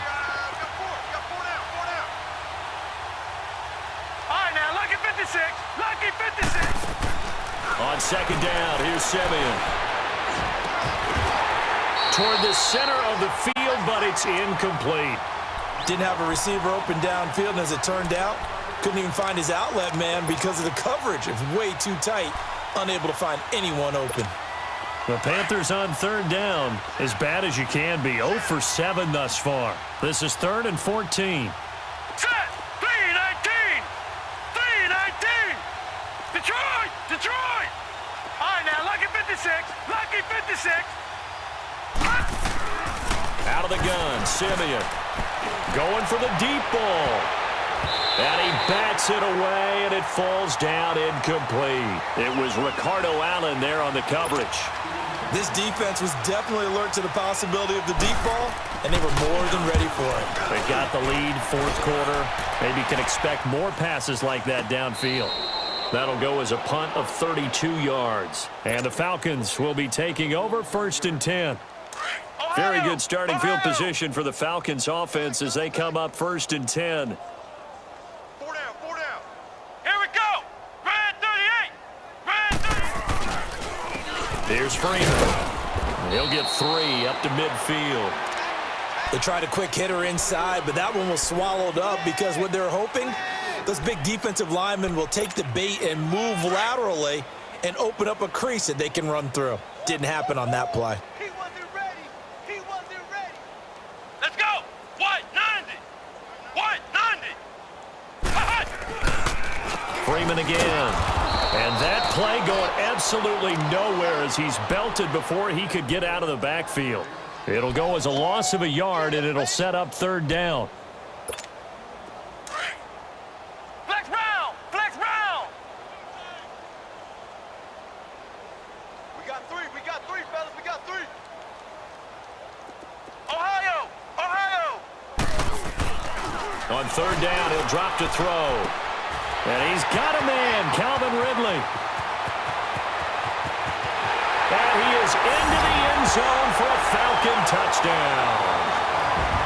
All right, now, lucky 56. Lucky 56. On 2nd down, here's Simeon. Toward the center of the field, but it's incomplete. Didn't have a receiver open downfield, and as it turned out, couldn't even find his outlet man because of the coverage. It's way too tight, unable to find anyone open. The Panthers on 3rd down, as bad as you can be. 0 for 7 thus far. This is 3rd and 14. Set. 3-19. 3-19. Detroit. All right, now, lucky 56. Lucky 56. Out of the gun, Simeon. Going for the deep ball. And he bats it away, and it falls down incomplete. It was Ricardo Allen there on the coverage. This defense was definitely alert to the possibility of the deep ball, and they were more than ready for it. They got the lead, fourth quarter. Maybe can expect more passes like that downfield. That'll go as a punt of 32 yards. And the Falcons will be taking over 1st and 10. Very good starting field position for the Falcons offense as they come up 1st and 10. 4 down, 4 down. Here we go. Red 38. Red 38. Here's Freeman. He'll get 3 up to midfield. They tried a quick hitter inside, but that one was swallowed up because what they're hoping, those big defensive linemen will take the bait and move laterally and open up a crease that they can run through. Didn't happen on that play. He wasn't ready. He wasn't ready. Let's go. White 90. White 90. Freeman again. And that play going absolutely nowhere as he's belted before he could get out of the backfield. It'll go as a loss of a yard, and it'll set up 3rd down. Flex round. Flex round. We got 3, fellas. We got 3. Ohio. Ohio. On 3rd down, he'll drop to throw. And he's got a man, Calvin Ridley. And he is into the end zone for a Falcon touchdown.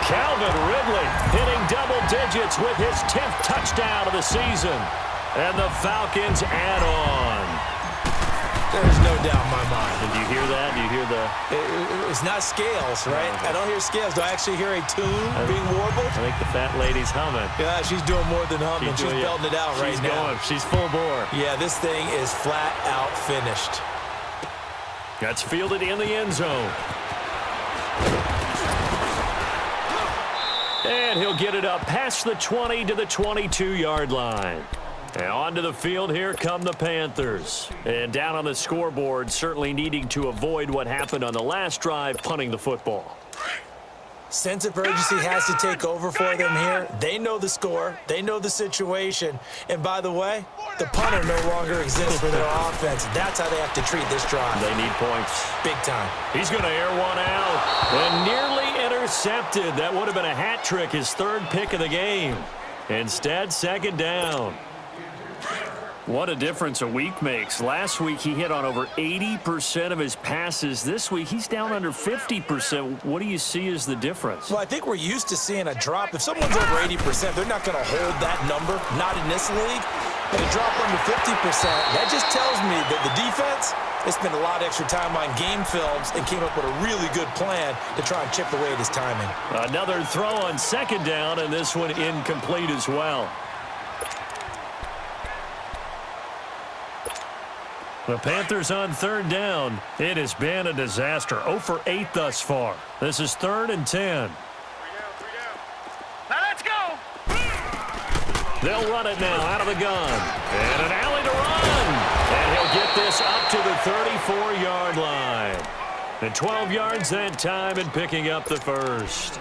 Calvin Ridley hitting double digits with his 10th touchdown of the season. And the Falcons add on. There's no doubt in my mind. Did you hear that? Do you hear the... It's not scales, right? I don't hear scales. Do I actually hear a tune being warbled? I think the fat lady's humming. Yeah, she's doing more than humming. She's belting it out right now. She's going. She's full bore. Yeah, this thing is flat out finished. That's fielded in the end zone. And he'll get it up past the 20 to the 22-yard line. And onto the field, here come the Panthers. And down on the scoreboard, certainly needing to avoid what happened on the last drive, punting the football. Sense of urgency has to take over for them here. They know the score. They know the situation. And by the way, the punter no longer exists for their offense. That's how they have to treat this drive. They need points. Big time. He's going to air one out. And nearly intercepted. That would have been a hat trick, his 3rd pick of the game. Instead, 2nd down. What a difference a week makes. Last week, he hit on over 80% of his passes. This week, he's down under 50%. What do you see as the difference? Well, I think we're used to seeing a drop. If someone's over 80%, they're not going to hold that number, not in this league. But a drop under 50%, that just tells me that the defense, they spent a lot of extra time on game films and came up with a really good plan to try and chip away at his timing. Another throw on 2nd down, and this one incomplete as well. The Panthers on 3rd down. It has been a disaster. 0 for 8 thus far. This is 3rd and 10. 3 down. Now let's go. They'll run it now out of the gun. And an alley to run. And he'll get this up to the 34-yard line. And 12 yards that time and picking up the 1st.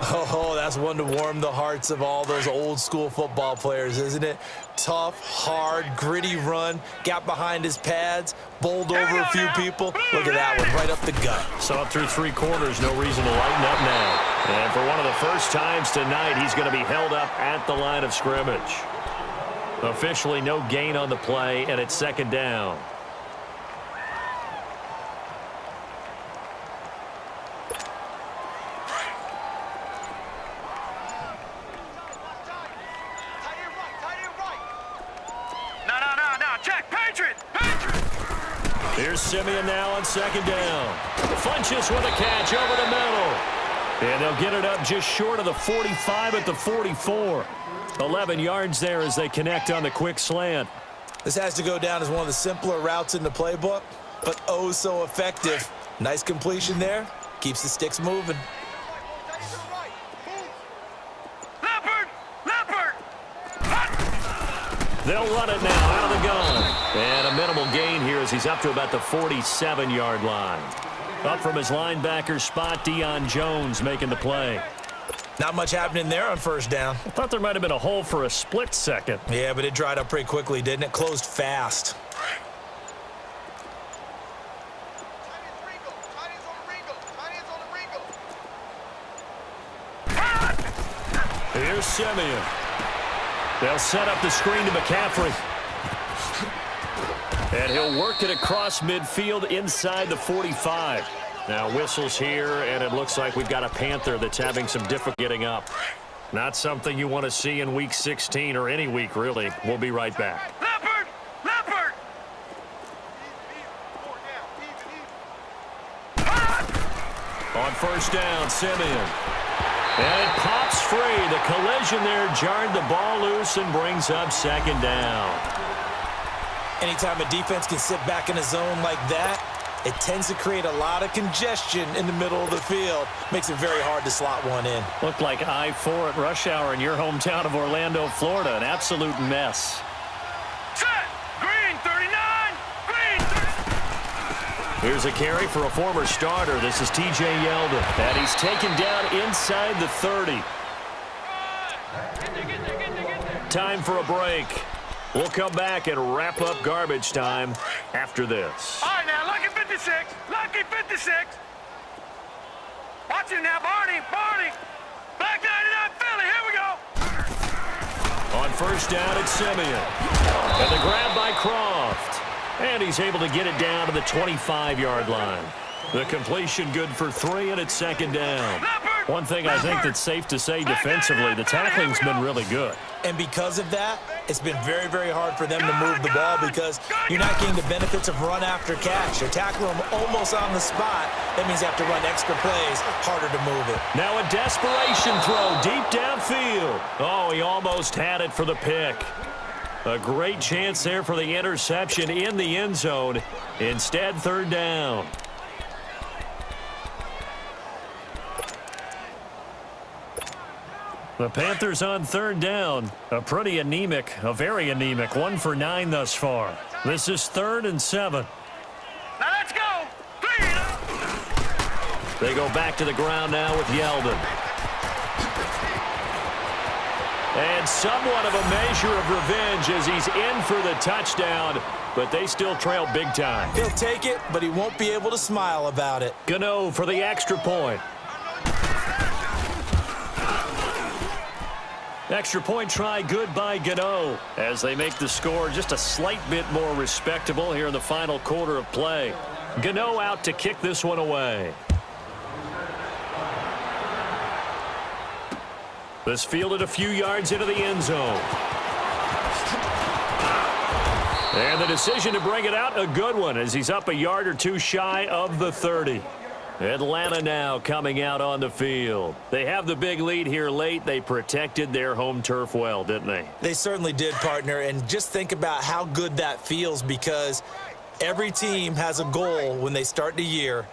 Oh, that's one to warm the hearts of all those old school football players, isn't it? Tough, hard, gritty run, got behind his pads, bowled over a few people. Look at that one, right up the gut. So up through 3 quarters, no reason to lighten up now. And for one of the first times tonight, he's going to be held up at the line of scrimmage. Officially no gain on the play, and it's 2nd down. Here's Simeon now on 2nd down. Funches with a catch over the middle. And they'll get it up just short of the 45 at the 44. 11 yards there as they connect on the quick slant. This has to go down as one of the simpler routes in the playbook, but oh so effective. Nice completion there. Keeps the sticks moving. They'll run it now out of the gun. And a minimal gain here as he's up to about the 47-yard line. Up from his linebacker spot, Deion Jones making the play. Not much happening there on first down. I thought there might have been a hole for a split second. Yeah, but it dried up pretty quickly, didn't it? Closed fast. Here's Simeon. They'll set up the screen to McCaffrey. And he'll work it across midfield inside the 45. Now whistles here, and it looks like we've got a Panther that's having some difficulty getting up. Not something you want to see in Week 16 or any week, really. We'll be right back. Leopard! Leopard! On first down, Simeon. And it pops free. The collision there jarred the ball loose and brings up second down. Anytime a defense can sit back in a zone like that, it tends to create a lot of congestion in the middle of the field. Makes it very hard to slot one in. Looked like I-4 at rush hour in your hometown of Orlando, Florida. An absolute mess. Set! Green 39! Green 30! Here's a carry for a former starter. This is T.J. Yeldon. And he's taken down inside the 30. Time for a break. We'll come back and wrap up garbage time after this. All right, now, lucky 56. Lucky 56. Watch him now, Barney. Barney. Black 99 Philly. Here we go. On first down, it's Simeon. And the grab by Croft. And he's able to get it down to the 25-yard line. The completion good for 3, and it's second down. One thing I think that's safe to say defensively, the tackling's been really good. And because of that, it's been very, very hard for them to move the ball because you're not getting the benefits of run after catch. You're tackling them almost on the spot. That means you have to run extra plays, harder to move it. Now a desperation throw deep downfield. Oh, he almost had it for the pick. A great chance there for the interception in the end zone. Instead, third down. The Panthers on third down. A very anemic 1 for 9 thus far. This is 3rd and 7. Now let's go. 3. They go back to the ground now with Yeldon. And somewhat of a measure of revenge as he's in for the touchdown, but they still trail big time. He'll take it, but he won't be able to smile about it. Gano for the extra point. Extra point try good by Gano as they make the score just a slight bit more respectable here in the final quarter of play. Gano out to kick this one away. This fielded a few yards into the end zone. And the decision to bring it out, a good one, as he's up a yard or two shy of the 30. Atlanta now coming out on the field. They have the big lead here late. They protected their home turf well, didn't they? They certainly did, partner. And just think about how good that feels because every team has a goal when they start the year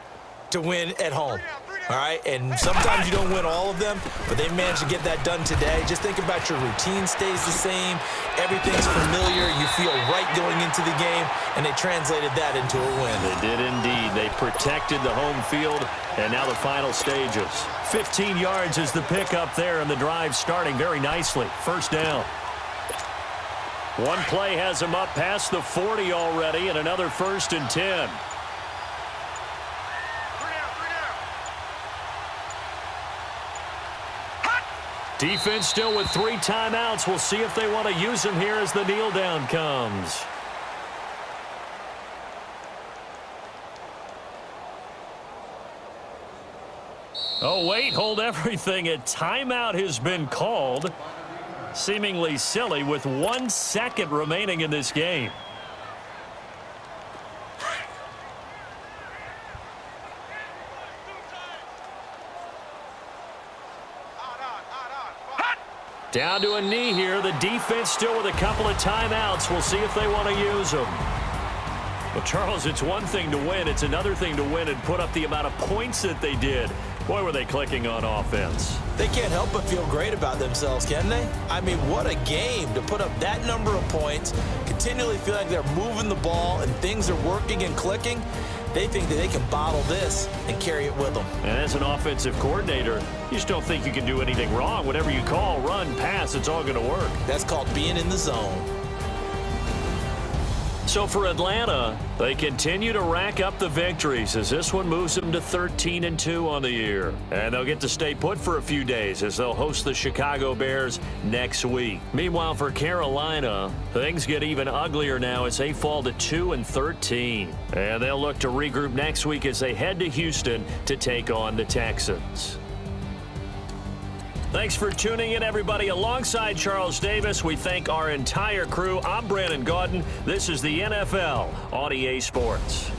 to win at home. All right, and sometimes you don't win all of them, but they managed to get that done today. Just think about your routine stays the same. Everything's familiar. You feel right going into the game, and they translated that into a win. They did indeed. They protected the home field, and now the final stages. 15 yards is the pickup there, and the drive starting very nicely. First down. One play has them up past the 40 already, and another 1st and 10. Defense still with 3 timeouts. We'll see if they want to use them here as the kneel down comes. Oh, wait, hold everything. A timeout has been called. Seemingly silly with 1 second remaining in this game. Down to a knee here. The defense still with a couple of timeouts. We'll see if they want to use them. Well, Charles, it's one thing to win. It's another thing to win and put up the amount of points that they did. Boy, were they clicking on offense. They can't help but feel great about themselves, can they? I mean, what a game to put up that number of points, continually feel like they're moving the ball and things are working and clicking. They think that they can bottle this and carry it with them. And as an offensive coordinator, you just don't think you can do anything wrong. Whatever you call, run, pass, it's all going to work. That's called being in the zone. So for Atlanta, they continue to rack up the victories as this one moves them to 13-2 on the year. And they'll get to stay put for a few days as they'll host the Chicago Bears next week. Meanwhile, for Carolina, things get even uglier now as they fall to 2-13. And they'll look to regroup next week as they head to Houston to take on the Texans. Thanks for tuning in, everybody. Alongside Charles Davis, we thank our entire crew. I'm Brandon Gaudin. This is the NFL on EA Sports.